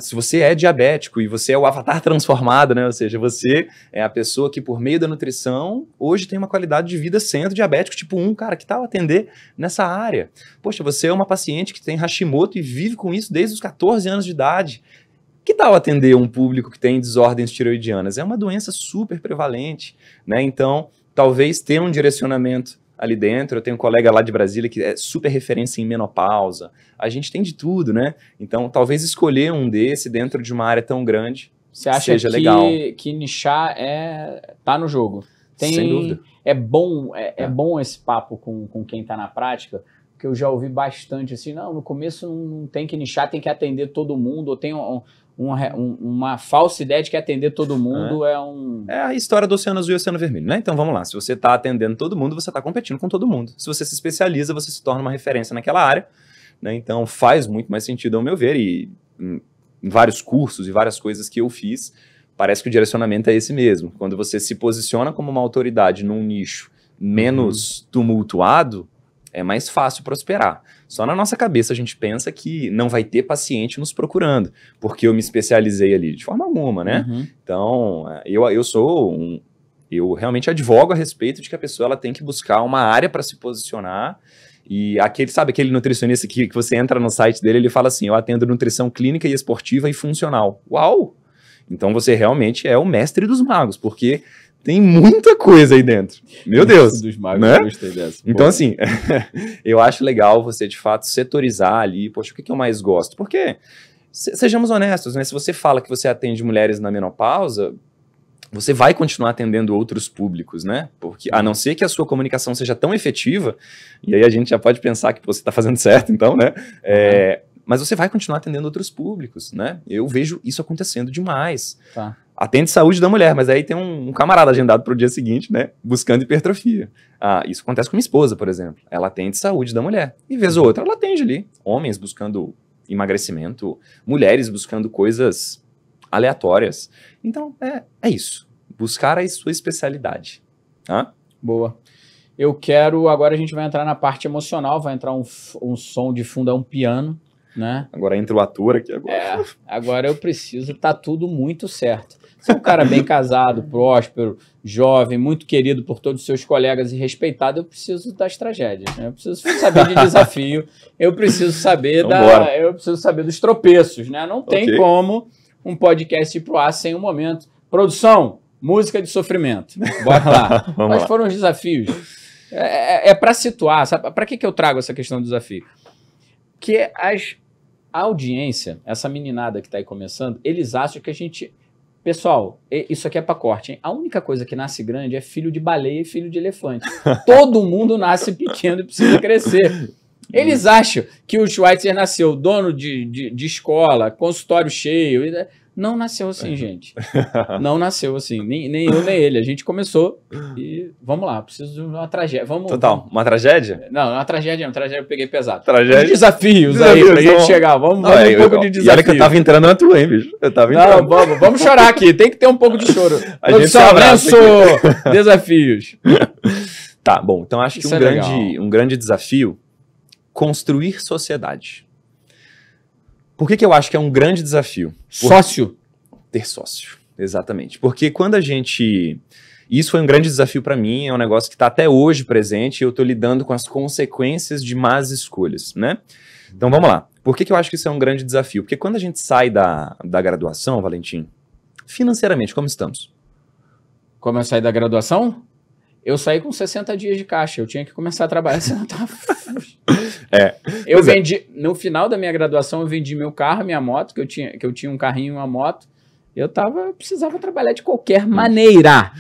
se você é diabético e você é o avatar transformado, né? Ou seja, você é a pessoa que por meio da nutrição hoje tem uma qualidade de vida sendo diabético tipo 1, cara, que tal atender nessa área? Poxa, você é uma paciente que tem Hashimoto e vive com isso desde os 14 anos de idade. Que tal atender um público que tem desordens tireoidianas? É uma doença super prevalente, né? Então, talvez ter um direcionamento ali dentro. Eu tenho um colega lá de Brasília que é super referência em menopausa. A gente tem de tudo, né? Então, talvez escolher um desse dentro de uma área tão grande seja legal. Você acha que nichar tá no jogo? Sem dúvida. É bom esse papo com quem tá na prática, porque eu já ouvi bastante assim, não, no começo não tem que nichar, tem que atender todo mundo, ou tem uma falsa ideia de que atender todo mundo É a história do Oceano Azul e Oceano Vermelho, né? Então vamos lá, se você está atendendo todo mundo, você está competindo com todo mundo. Se você se especializa, você se torna uma referência naquela área, né? Então faz muito mais sentido, ao meu ver, e em vários cursos e várias coisas que eu fiz, parece que o direcionamento é esse mesmo. Quando você se posiciona como uma autoridade num nicho menos tumultuado, é mais fácil prosperar. Só na nossa cabeça a gente pensa que não vai ter paciente nos procurando, porque eu me especializei ali, de forma alguma, né? Então, eu realmente advogo a respeito de que a pessoa ela tem que buscar uma área para se posicionar. E aquele nutricionista que você entra no site dele, ele fala assim, eu atendo nutrição clínica e esportiva e funcional. Uau! Então você realmente é o mestre dos magos, porque tem muita coisa aí dentro. Meu Deus. Dos magos, né? Eu gostei dessa. Então, assim, eu acho legal você, de fato, setorizar ali. Poxa, o que eu mais gosto? Porque, sejamos honestos, né? Se você fala que você atende mulheres na menopausa, você vai continuar atendendo outros públicos, né? Porque, a não ser que a sua comunicação seja tão efetiva, e aí a gente já pode pensar que você está fazendo certo, então, né? Mas você vai continuar atendendo outros públicos, né? Eu vejo isso acontecendo demais. Tá. Atende saúde da mulher, mas aí tem um camarada agendado para o dia seguinte, né? Buscando hipertrofia. Isso acontece com minha esposa, por exemplo. Ela atende saúde da mulher. E vez ou outra ela atende ali. Homens buscando emagrecimento, mulheres buscando coisas aleatórias. Então, é isso. Buscar a sua especialidade. Boa. Agora a gente vai entrar na parte emocional, vai entrar um som de fundo, um piano, né? Agora entra o ator aqui agora. Agora eu preciso, tá tudo muito certo. Você é um cara bem casado, próspero, jovem, muito querido por todos os seus colegas e respeitado, eu preciso das tragédias, né? Eu preciso saber de desafio, eu preciso saber dos tropeços, né? Não tem como um podcast ir pro ar sem um momento. Produção, música de sofrimento. Bora lá. Quais foram os desafios? É para situar, sabe? Para que eu trago essa questão do desafio? Que a audiência, essa meninada que está aí começando, eles acham que a gente... Pessoal, isso aqui é para corte, hein? A única coisa que nasce grande é filho de baleia e filho de elefante. Todo mundo nasce pequeno e precisa crescer. Eles acham que o Schweitzer nasceu dono de escola, consultório cheio. Não nasceu assim, gente. Não nasceu assim. Nem eu, nem ele. A gente começou e vamos lá, preciso de uma tragédia. Total. Uma tragédia? Não, uma tragédia não. Tragédia eu peguei pesado. Tragédia? Desafios aí pra gente chegar. Vamos um pouco de desafio. E olha que eu tava entrando na tua, hein, bicho? Eu tava entrando. Não, vamos chorar aqui. Tem que ter um pouco de choro. Produção, lenço, desafios. Tá, bom. Então acho que um grande desafio, construir sociedade. Por que eu acho que é um grande desafio? Sócio? Ter sócio, exatamente. Porque quando a gente... Isso foi um grande desafio para mim, é um negócio que está até hoje presente e eu estou lidando com as consequências de más escolhas, né? Então vamos lá. Por que eu acho que isso é um grande desafio? Porque quando a gente sai da graduação, Valentim, financeiramente, como estamos? Como eu saí da graduação? Eu saí com 60 dias de caixa, eu tinha que começar a trabalhar, senão tava... No final da minha graduação, eu vendi meu carro, minha moto, que eu tinha um carrinho e uma moto, eu precisava trabalhar de qualquer maneira.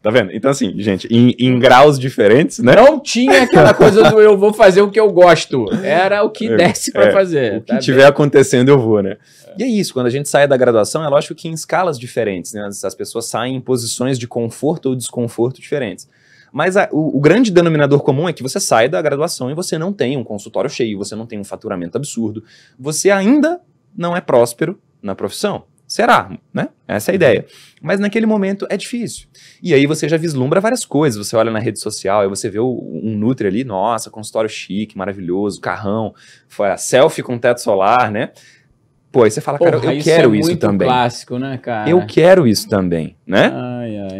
Tá vendo? Então assim, gente, em graus diferentes, né? Não tinha aquela coisa do eu vou fazer o que eu gosto, era o que desse pra fazer. O que tiver acontecendo eu vou, né? E é isso, quando a gente sai da graduação, é lógico que em escalas diferentes, né? As pessoas saem em posições de conforto ou desconforto diferentes. Mas o grande denominador comum é que você sai da graduação e você não tem um consultório cheio, você não tem um faturamento absurdo, você ainda não é próspero na profissão. Será, né? Essa é a ideia. Mas naquele momento é difícil. E aí você já vislumbra várias coisas, você olha na rede social, aí você vê um Nutri ali, nossa, consultório chique, maravilhoso, carrão, selfie com teto solar, né? Pô, aí você fala, cara, eu quero isso também. Clássico, né, cara? Eu quero isso também, né?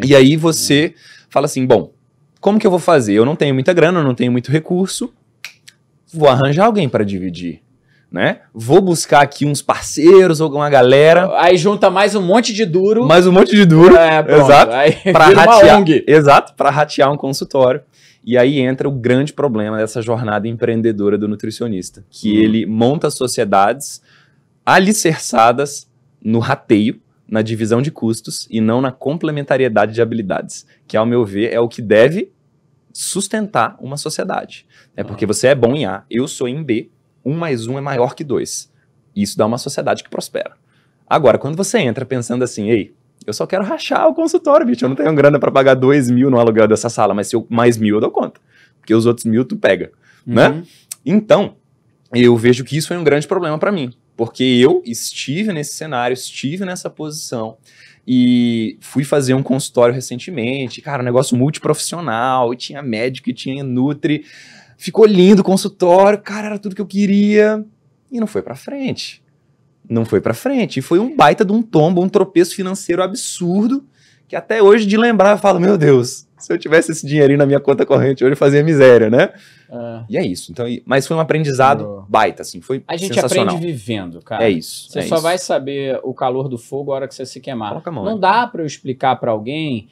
E aí você fala assim, bom, como que eu vou fazer? Eu não tenho muita grana, eu não tenho muito recurso, vou arranjar alguém para dividir, né? Vou buscar aqui uns parceiros ou uma galera. Aí junta mais um monte de duro. Mais um monte de duro, exato. Para ratear, exato, para ratear um consultório. E aí entra o grande problema dessa jornada empreendedora do nutricionista, que ele monta sociedades alicerçadas no rateio, na divisão de custos e não na complementariedade de habilidades, que, ao meu ver, é o que deve sustentar uma sociedade. É porque você é bom em A, eu sou em B, 1 mais 1 é maior que 2. Isso dá uma sociedade que prospera. Agora, quando você entra pensando assim, ei, eu só quero rachar o consultório, bicho, eu não tenho grana para pagar 2.000 no aluguel dessa sala, mas se eu mais 1.000 eu dou conta, porque os outros 1.000 tu pega, né? Então, eu vejo que isso foi um grande problema para mim, porque eu estive nesse cenário, estive nessa posição, e fui fazer um consultório recentemente, cara, um negócio multiprofissional, e tinha médico, e tinha nutri, ficou lindo o consultório, cara, era tudo que eu queria, e não foi pra frente. Não foi pra frente, e foi um baita de um tombo, um tropeço financeiro absurdo, que até hoje de lembrar eu falo, meu Deus, se eu tivesse esse dinheirinho na minha conta corrente hoje eu fazia miséria, né? E é isso, então, mas foi um aprendizado baita, assim, foi sensacional. A gente aprende vivendo, cara. É isso. Você só vai saber o calor do fogo a hora que você se queimar. Coloca a mão, não dá pra eu explicar pra alguém,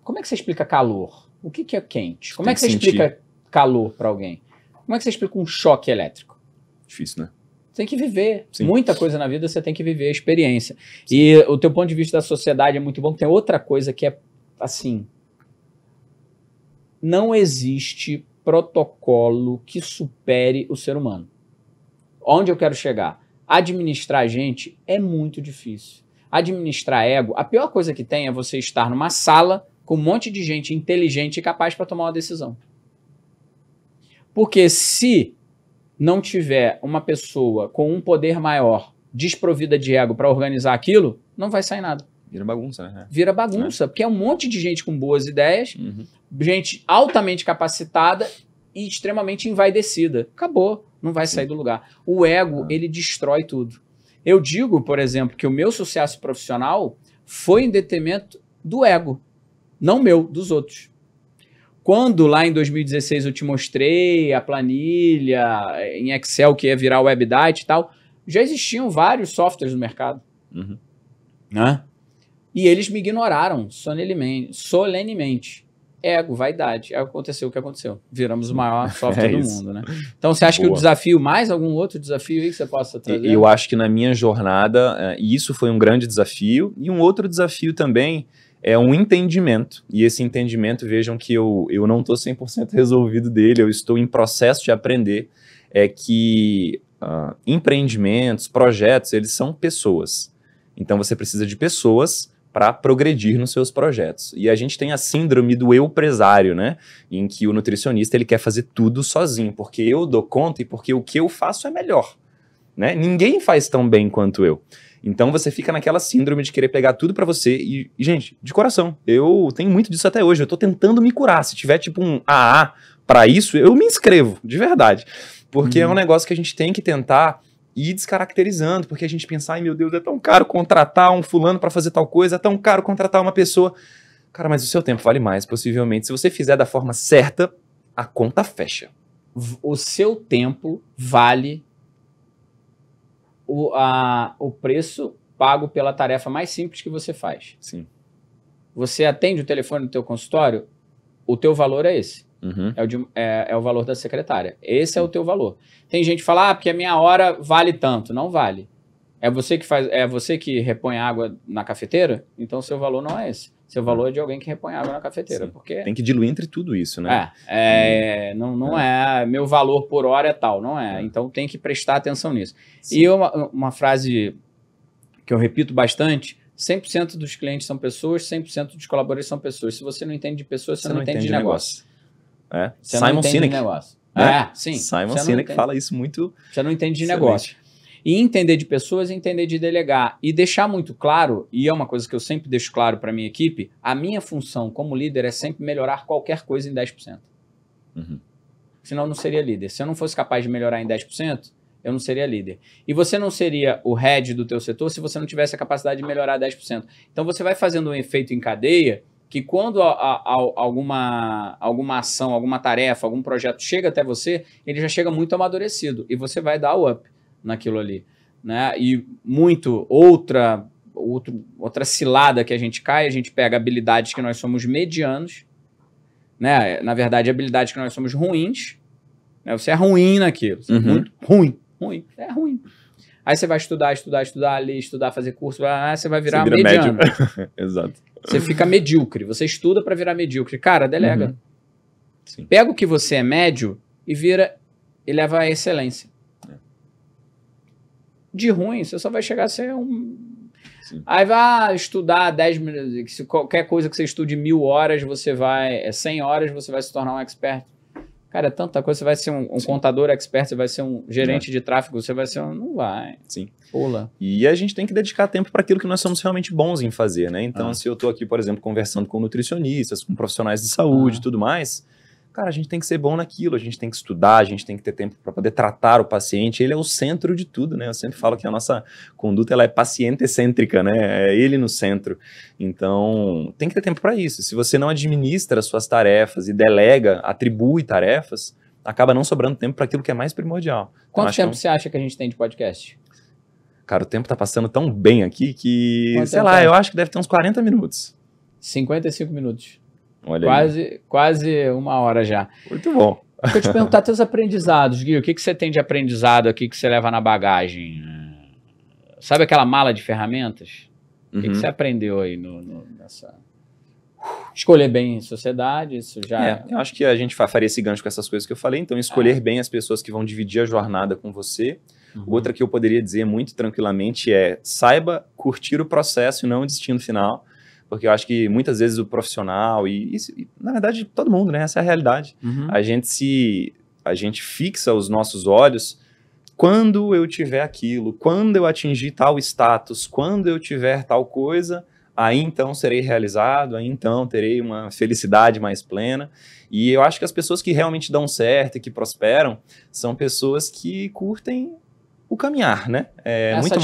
como é que você explica calor? O que é quente? Como é que você explica calor pra alguém? Como é que você explica um choque elétrico? Difícil, né? Tem que viver. Sim. Muita coisa na vida você tem que viver, a experiência. Sim. E o teu ponto de vista da sociedade é muito bom. Tem outra coisa que é, assim, não existe protocolo que supere o ser humano. Onde eu quero chegar? Administrar gente é muito difícil. Administrar ego, a pior coisa que tem é você estar numa sala com um monte de gente inteligente e capaz para tomar uma decisão. Porque se não tiver uma pessoa com um poder maior, desprovida de ego para organizar aquilo, não vai sair nada. Vira bagunça, né? Vira bagunça, porque é um monte de gente com boas ideias, gente altamente capacitada e extremamente envaidecida. Acabou, não vai sair do lugar. O ego, ele destrói tudo. Eu digo, por exemplo, que o meu sucesso profissional foi em detrimento do ego, não meu, dos outros. Quando lá em 2016 eu te mostrei a planilha em Excel que ia virar Webdite e tal, já existiam vários softwares no mercado. Né? E eles me ignoraram solenemente. Ego, vaidade. Aí aconteceu o que aconteceu. Viramos o maior software do mundo, né? Então você acha que o desafio, mais algum outro desafio aí que você possa trazer? Eu acho que na minha jornada, isso foi um grande desafio. E um outro desafio também é um entendimento. E esse entendimento, vejam que eu não estou 100% resolvido dele, eu estou em processo de aprender, é que empreendimentos, projetos, eles são pessoas. Então você precisa de pessoas para progredir nos seus projetos. E a gente tem a síndrome do eu empresário, né? Em que o nutricionista ele quer fazer tudo sozinho, porque eu dou conta e porque o que eu faço é melhor. Né? Ninguém faz tão bem quanto eu. Então você fica naquela síndrome de querer pegar tudo pra você e, gente, de coração, eu tenho muito disso até hoje, eu tô tentando me curar, se tiver tipo um AA pra isso, eu me inscrevo, de verdade, porque é um negócio que a gente tem que tentar ir descaracterizando, porque a gente pensa, ai meu Deus, é tão caro contratar um fulano pra fazer tal coisa, é tão caro contratar uma pessoa, cara, mas o seu tempo vale mais, possivelmente, se você fizer da forma certa, a conta fecha. O seu tempo vale o preço pago pela tarefa mais simples que você faz. Sim. Você atende o telefone do teu consultório, o teu valor é esse. É o valor da secretária. Esse é o teu valor. Tem gente que fala, porque a minha hora vale tanto. Não vale. É você que repõe água na cafeteira? Então o seu valor não é esse. Seu valor é de alguém que repõe água na cafeteira. Porque tem que diluir entre tudo isso, né? Não é meu valor por hora é tal, não é. Então tem que prestar atenção nisso. Sim. E uma frase que eu repito bastante, 100% dos clientes são pessoas, 100% dos colaboradores são pessoas. Se você não entende de pessoas, você não entende de negócio. Simon Sinek. Sim. Simon Sinek fala isso muito. Você não entende de negócio. E entender de pessoas, entender de delegar. E deixar muito claro, e é uma coisa que eu sempre deixo claro para a minha equipe, a minha função como líder é sempre melhorar qualquer coisa em 10%. Senão eu não seria líder. Se eu não fosse capaz de melhorar em 10%, eu não seria líder. E você não seria o head do teu setor se você não tivesse a capacidade de melhorar 10%. Então você vai fazendo um efeito em cadeia que quando alguma ação, alguma tarefa, algum projeto chega até você, ele já chega muito amadurecido. E você vai dar o up naquilo ali, né? E outra cilada que a gente cai, a gente pega habilidades que nós somos medianos, né? Na verdade, habilidades que nós somos ruins, né? Você é ruim naquilo, você é muito ruim, é ruim. Aí você vai estudar, ler, fazer curso, você vai virar mediano. Exato. Você fica medíocre, você estuda para virar medíocre. Cara, delega. Sim. Pega o que você é médio e leva à excelência. de ruim, você só vai chegar a ser um... Sim. Aí vai estudar 10 minutos, se qualquer coisa que você estude 1000 horas, 100 horas, você vai se tornar um expert. Cara, é tanta coisa, você vai ser um contador expert, você vai ser um gerente de tráfego, você vai ser um... Não vai. Sim. Pula. E a gente tem que dedicar tempo para aquilo que nós somos realmente bons em fazer, né? Então, se eu estou aqui, por exemplo, conversando com nutricionistas, com profissionais de saúde e tudo mais, cara, a gente tem que ser bom naquilo, a gente tem que estudar, a gente tem que ter tempo para poder tratar o paciente, ele é o centro de tudo, né? Eu sempre falo que a nossa conduta, ela é paciente-cêntrica, né? É ele no centro. Então, tem que ter tempo para isso. Se você não administra as suas tarefas e delega, atribui tarefas, acaba não sobrando tempo para aquilo que é mais primordial. Quanto tempo você acha que a gente tem de podcast? Cara, o tempo tá passando tão bem aqui que, Quanto sei lá, eu acho que deve ter uns 40 minutos. 55 minutos. Olha quase 1 hora já. Muito bom. Eu te perguntar teus aprendizados, Gui. O que você tem de aprendizado aqui que você leva na bagagem? Sabe aquela mala de ferramentas? O que você aprendeu aí nessa... Escolher bem em sociedade, isso já... eu acho que a gente faria esse gancho com essas coisas que eu falei. Então, escolher bem as pessoas que vão dividir a jornada com você. Outra que eu poderia dizer muito tranquilamente é: saiba curtir o processo e não o destino final. Porque eu acho que muitas vezes o profissional, e na verdade todo mundo, né? Essa é a realidade. A gente fixa os nossos olhos quando eu tiver aquilo, quando eu atingir tal status, quando eu tiver tal coisa, aí então serei realizado, aí então terei uma felicidade mais plena. E eu acho que as pessoas que realmente dão certo e que prosperam são pessoas que curtem o caminhar, né? É muito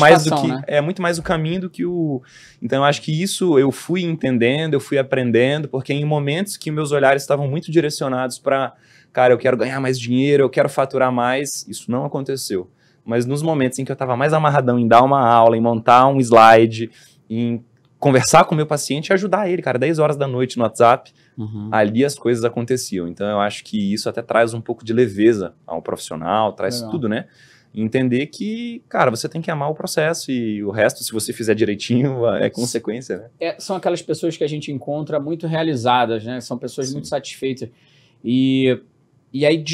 mais o caminho do que o... Então, eu acho que isso eu fui entendendo, eu fui aprendendo, porque em momentos que meus olhares estavam muito direcionados para, cara, eu quero ganhar mais dinheiro, eu quero faturar mais, isso não aconteceu. Mas nos momentos em que eu estava mais amarradão em dar uma aula, em montar um slide, em conversar com o meu paciente e ajudar ele, cara, 10 horas da noite no WhatsApp, ali as coisas aconteciam. Então, eu acho que isso até traz um pouco de leveza ao profissional, traz tudo, né? Entender que, cara, você tem que amar o processo e o resto, se você fizer direitinho, é consequência, né? São aquelas pessoas que a gente encontra muito realizadas, né? São pessoas muito satisfeitas. E aí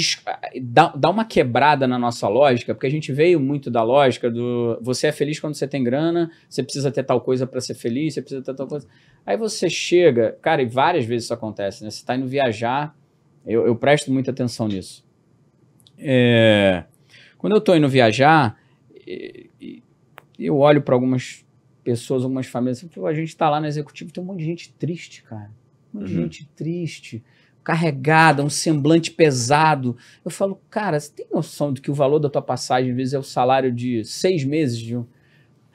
dá uma quebrada na nossa lógica, porque a gente veio muito da lógica do você é feliz quando você tem grana, você precisa ter tal coisa para ser feliz, você precisa ter tal coisa. Aí você chega, cara, e várias vezes isso acontece, né? Você está indo viajar, eu presto muita atenção nisso. Quando eu estou indo viajar, eu olho para algumas pessoas, algumas famílias, a gente está lá no executivo, tem um monte de gente triste, cara. Um monte de gente triste, carregada, um semblante pesado. Eu falo, cara, você tem noção de que o valor da tua passagem, às vezes, é o salário de 6 meses de um...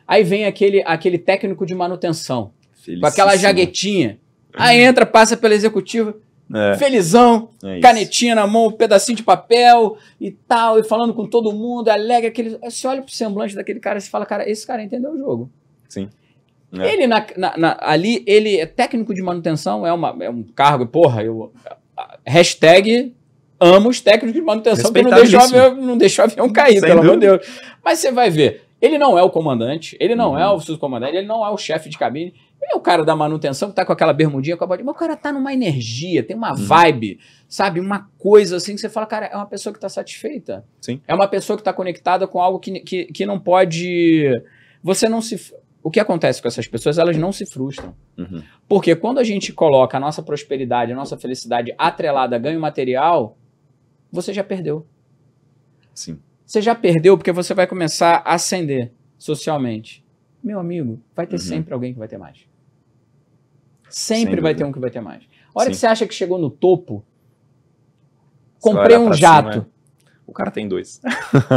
Aí vem aquele técnico de manutenção, com aquela jaguetinha. Aí entra, passa pelo executivo... felizão, canetinha na mão, um pedacinho de papel e tal, e falando com todo mundo, alegre, você olha pro semblante daquele cara e você fala, cara, esse cara entendeu o jogo. Sim. Ele ali, ele é técnico de manutenção, é um cargo, porra, hashtag amo os técnicos de manutenção que não deixa o avião cair, pelo amor de Deus. Mas você vai ver, ele não é o comandante, ele não é o subcomandante, ele não é o chefe de cabine. Ele é o cara da manutenção que tá com aquela bermudinha, mas o cara tá numa energia, tem uma vibe, sabe? Uma coisa assim que você fala, cara, é uma pessoa que tá satisfeita. Sim. É uma pessoa que tá conectada com algo que não pode... Você não se... O que acontece com essas pessoas? Elas não se frustram. Porque quando a gente coloca a nossa prosperidade, a nossa felicidade atrelada a ganho material, você já perdeu. Sim. Você já perdeu porque você vai começar a ascender socialmente. Meu amigo, vai ter sempre alguém que vai ter mais. Sempre vai ter um que vai ter mais. A hora que você acha que chegou no topo, comprei um jato. O cara tem 2.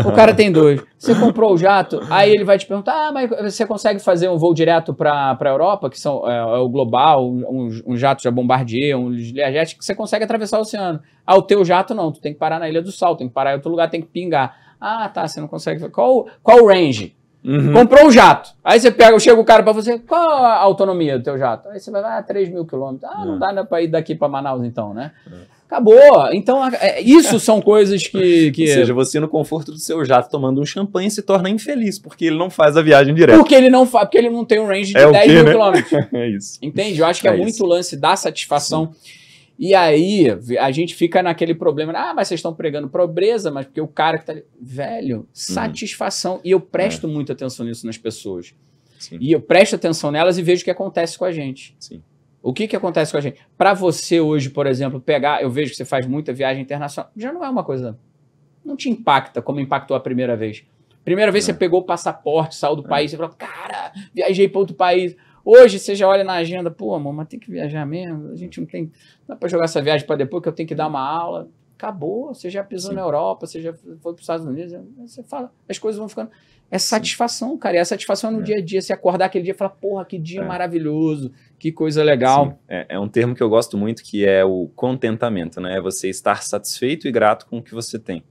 O cara tem 2. Você comprou o jato, aí ele vai te perguntar, mas você consegue fazer um voo direto para a Europa, que são o Global, um jato da Bombardier, um Learjet, que você consegue atravessar o oceano. O teu jato não, tu tem que parar na Ilha do Sal, tem que parar em outro lugar, tem que pingar. Tá, você não consegue. Qual o range? Comprou um jato. Aí você chega o cara pra você, qual a autonomia do teu jato? Aí você vai, 3 mil quilômetros. Não dá pra ir daqui pra Manaus então, né? Acabou. Então, isso são coisas que... Ou seja, você no conforto do seu jato tomando um champanhe se torna infeliz, porque ele não faz a viagem direta. Porque ele não tem um range de 10 mil quilômetros. É isso. Entende? Eu acho que é muito o lance da satisfação. E aí, a gente fica naquele problema, mas vocês estão pregando pobreza, mas porque o cara que tá ali... Velho, satisfação. E eu presto muita atenção nisso nas pessoas. Sim. E eu presto atenção nelas e vejo o que acontece com a gente. Sim. O que acontece com a gente? Para você hoje, por exemplo, eu vejo que você faz muita viagem internacional, já não é uma coisa... Não te impacta como impactou a primeira vez. Primeira vez você pegou o passaporte, saiu do país, você falou, cara, viajei para outro país. Hoje você já olha na agenda, pô, amor, mas tem que viajar mesmo, a gente não tem... Não dá para jogar essa viagem para depois que eu tenho que dar uma aula. Acabou, você já pisou na Europa, você já foi para os Estados Unidos, você fala, as coisas vão ficando... É satisfação, cara, e a satisfação no dia a dia, você acordar aquele dia e falar, porra, que dia maravilhoso, que coisa legal. É um termo que eu gosto muito, que é o contentamento, né? É você estar satisfeito e grato com o que você tem.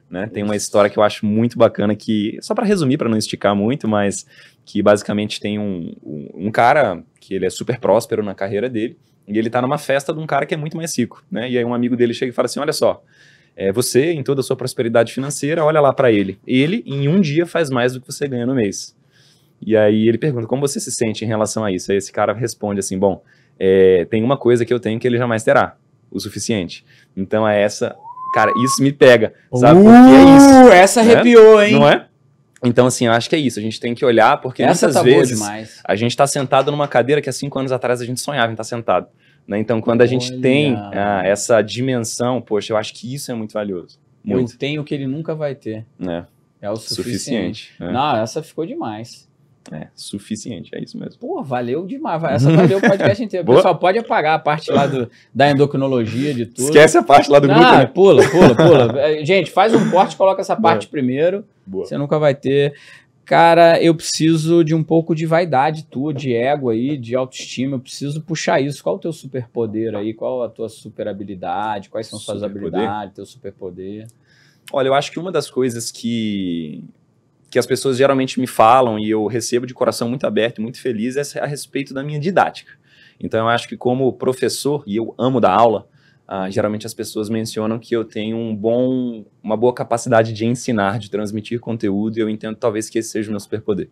Né? Tem uma história que eu acho muito bacana, que, só para resumir, para não esticar muito, mas que basicamente tem um cara que ele é super próspero na carreira dele, e ele tá numa festa de um cara que é muito mais rico, né? E aí um amigo dele chega e fala assim, olha só, você, em toda a sua prosperidade financeira, olha lá para ele. Ele, em um dia, faz mais do que você ganha no mês. E aí ele pergunta, como você se sente em relação a isso? Aí esse cara responde assim, bom, tem uma coisa que eu tenho que ele jamais terá, o suficiente. Então é essa... Cara, isso me pega, sabe? Porque é isso. Essa arrepiou, hein? Não é? Então, assim, eu acho que é isso. A gente tem que olhar, porque muitas vezes a gente tá sentado numa cadeira que há 5 anos atrás a gente sonhava em estar sentado. Né? Então, quando a gente tem essa dimensão, poxa, eu acho que isso é muito valioso. Muito. Eu tenho o que ele nunca vai ter. É o suficiente. Não, essa ficou demais. Suficiente, é isso mesmo. Pô, valeu demais. Essa valeu o podcast inteiro. O pessoal pode apagar a parte lá da endocrinologia, de tudo. Esquece a parte lá do grupo. Né? Pula. Gente, faz um corte, coloca essa parte primeiro. Você nunca vai ter. Cara, eu preciso de um pouco de vaidade tua, de ego aí, de autoestima. Eu preciso puxar isso. Qual é o teu superpoder aí? Qual a tua super habilidade? Quais são suas habilidades, teu superpoder? Olha, eu acho que uma das coisas que as pessoas geralmente me falam e eu recebo de coração muito aberto e muito feliz é a respeito da minha didática. Então eu acho que como professor, e eu amo dar aula, geralmente as pessoas mencionam que eu tenho uma boa capacidade de ensinar, de transmitir conteúdo, e eu entendo talvez que esse seja o meu superpoder.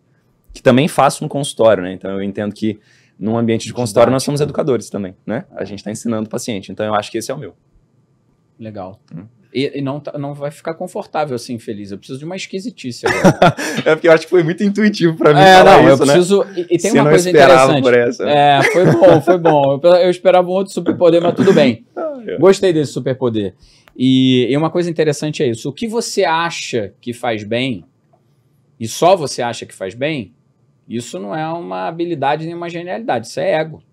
Que também faço no consultório, né? Então eu entendo que num ambiente de consultório nós somos educadores também, né? A gente está ensinando o paciente, então eu acho que esse é o meu. Legal. E não vai ficar confortável assim, feliz. Eu preciso de uma esquisitice agora. É porque eu acho que foi muito intuitivo pra mim falar isso, eu preciso... né? E tem uma coisa interessante. Por essa. Foi bom. Eu esperava um outro superpoder, mas tudo bem. Gostei desse superpoder. E uma coisa interessante é isso. O que você acha que faz bem, e só você acha que faz bem, isso não é uma habilidade nem uma genialidade, isso é ego.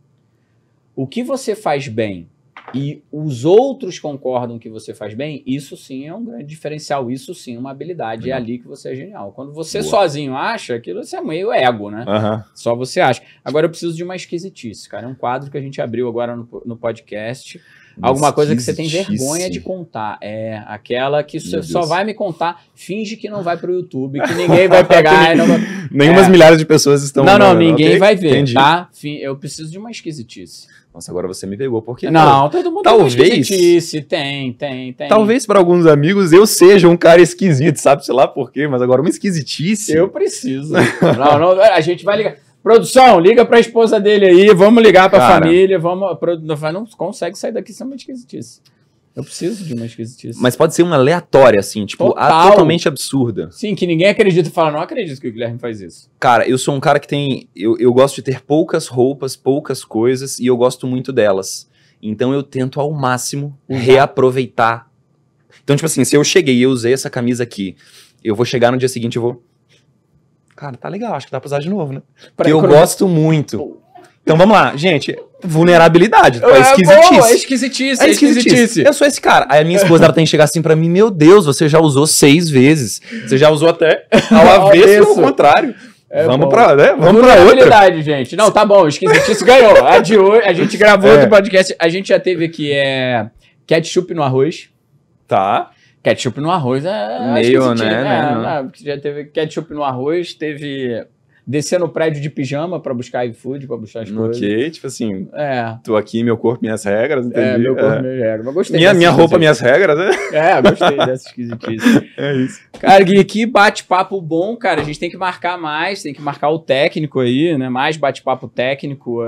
O que você faz bem e os outros concordam que você faz bem, isso sim é um grande diferencial, isso sim é uma habilidade, é ali que você é genial. Quando você sozinho acha, aquilo você é meio ego, né? Só você acha. Agora eu preciso de uma esquisitice, cara. É um quadro que a gente abriu agora no podcast. Alguma coisa que você tem vergonha de contar. É aquela que você só vai me contar, finge que não vai pro YouTube, que ninguém vai pegar. Nenhumas milhares de pessoas estão... Não, ninguém vai ver, entendi. Tá? Eu preciso de uma esquisitice. Nossa, agora você me pegou, porque... Não, todo mundo talvez, tem uma esquisitice, tem. Talvez para alguns amigos eu seja um cara esquisito, sabe? Sei lá por quê, mas agora uma esquisitice... Eu preciso. não, a gente vai ligar. Produção, liga pra esposa dele aí, vamos ligar pra família, não consegue sair daqui sem uma esquisitice. Eu preciso de uma esquisitice. Mas pode ser uma aleatória, assim, tipo, totalmente absurda. Sim, que ninguém acredita e fala, não acredito que o Guilherme faz isso. Cara, eu sou um cara que tem... Eu gosto de ter poucas roupas, poucas coisas, e eu gosto muito delas. Então eu tento ao máximo reaproveitar. Então, tipo assim, se eu cheguei e eu usei essa camisa aqui, eu vou chegar no dia seguinte e vou... Cara, tá legal, acho que dá pra usar de novo, né? Porque eu gosto muito. Então vamos lá, gente. Vulnerabilidade, esquisitice. É esquisitice. Eu sou esse cara. Aí a minha esposa ela tem que chegar assim pra mim, meu Deus, você já usou 6 vezes. Você já usou até ao avesso ou ao contrário. Vamos pra outra. Gente. Não, tá bom, esquisitice ganhou. A gente gravou outro podcast. A gente já teve aqui ketchup no arroz. Tá. Ketchup no arroz meio, né? Já teve ketchup no arroz, teve descer no prédio de pijama pra buscar iFood, pra buscar as coisas. Ok, tipo assim, tô aqui, meu corpo, minhas regras, entendi. Meu corpo, minhas regras. Mas gostei minha roupa, minhas regras, né? Gostei dessa esquisitice. É isso. Cara, Gui, que bate-papo bom, cara. A gente tem que marcar mais, tem que marcar o técnico aí, né? Mais bate-papo técnico.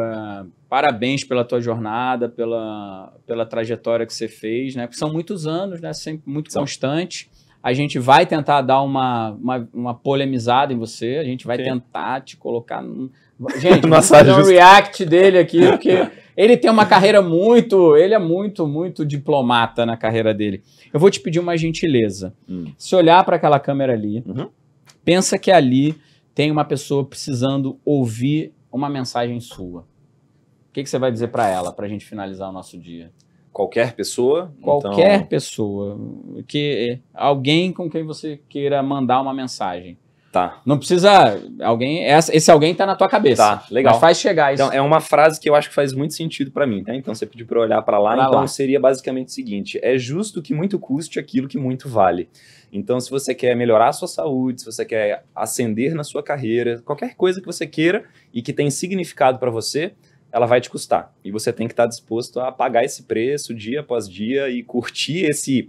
parabéns pela tua jornada, pela trajetória que você fez, né? Porque são muitos anos, né? Sempre muito constante. A gente vai tentar dar uma polemizada em você, a gente vai tentar te colocar... Gente, vamos fazer um react dele aqui, porque ele tem uma carreira ele é muito diplomata na carreira dele. Eu vou te pedir uma gentileza. Se olhar para aquela câmera ali, pensa que ali tem uma pessoa precisando ouvir uma mensagem sua. O que você vai dizer para ela, para a gente finalizar o nosso dia? Qualquer pessoa? Qualquer pessoa. Alguém com quem você queira mandar uma mensagem. Tá. Não precisa... Esse alguém tá na tua cabeça. Tá, legal. Mas faz chegar isso. Então, é uma frase que eu acho que faz muito sentido para mim, tá? Então, você pediu para eu olhar para lá, então seria basicamente o seguinte: é justo que muito custe aquilo que muito vale. Então, se você quer melhorar a sua saúde, se você quer ascender na sua carreira, qualquer coisa que você queira e que tem significado para você, ela vai te custar. E você tem que estar disposto a pagar esse preço dia após dia e curtir esse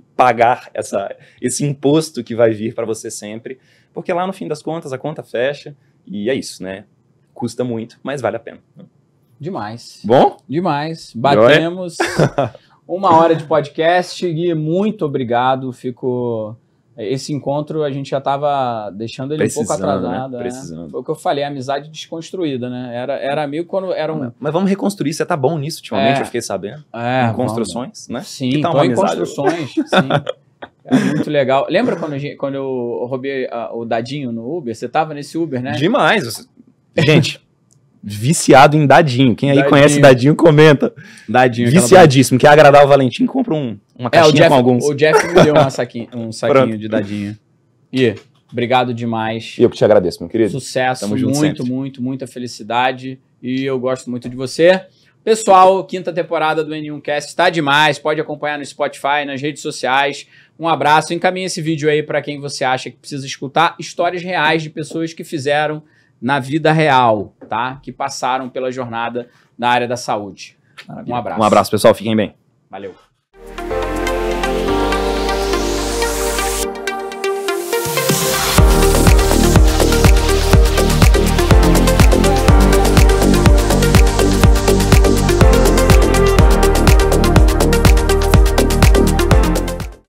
imposto que vai vir para você sempre. Porque lá no fim das contas a conta fecha e é isso, né? Custa muito, mas vale a pena. Demais. Bom? Demais. Batemos 1 hora de podcast. Gui, muito obrigado. Esse encontro a gente já estava deixando ele um pouco atrasado. Né? Precisando. Foi o que eu falei, amizade desconstruída, né? Era amigo quando era um... Mas vamos reconstruir, você tá bom nisso ultimamente, eu fiquei sabendo. Em construções, né? Sim, tô em construções, sim. É muito legal. Lembra quando eu roubei o Dadinho no Uber? Você tava nesse Uber, né? Demais. Gente, viciado em Dadinho. Quem aí conhece Dadinho, comenta. Dadinho. Viciadíssimo. Quer agradar o Valentim, compra uma caixinha com alguns. O Jeff me deu um saquinho de Dadinho. E obrigado demais. E eu que te agradeço, meu querido. Sucesso, muita felicidade. E eu gosto muito de você. Pessoal, 5ª temporada do N1Cast está demais. Pode acompanhar no Spotify, nas redes sociais. Um abraço. Encaminhe esse vídeo aí para quem você acha que precisa escutar histórias reais de pessoas que fizeram na vida real, tá? Que passaram pela jornada na área da saúde. Um abraço. Um abraço, pessoal. Fiquem bem. Valeu.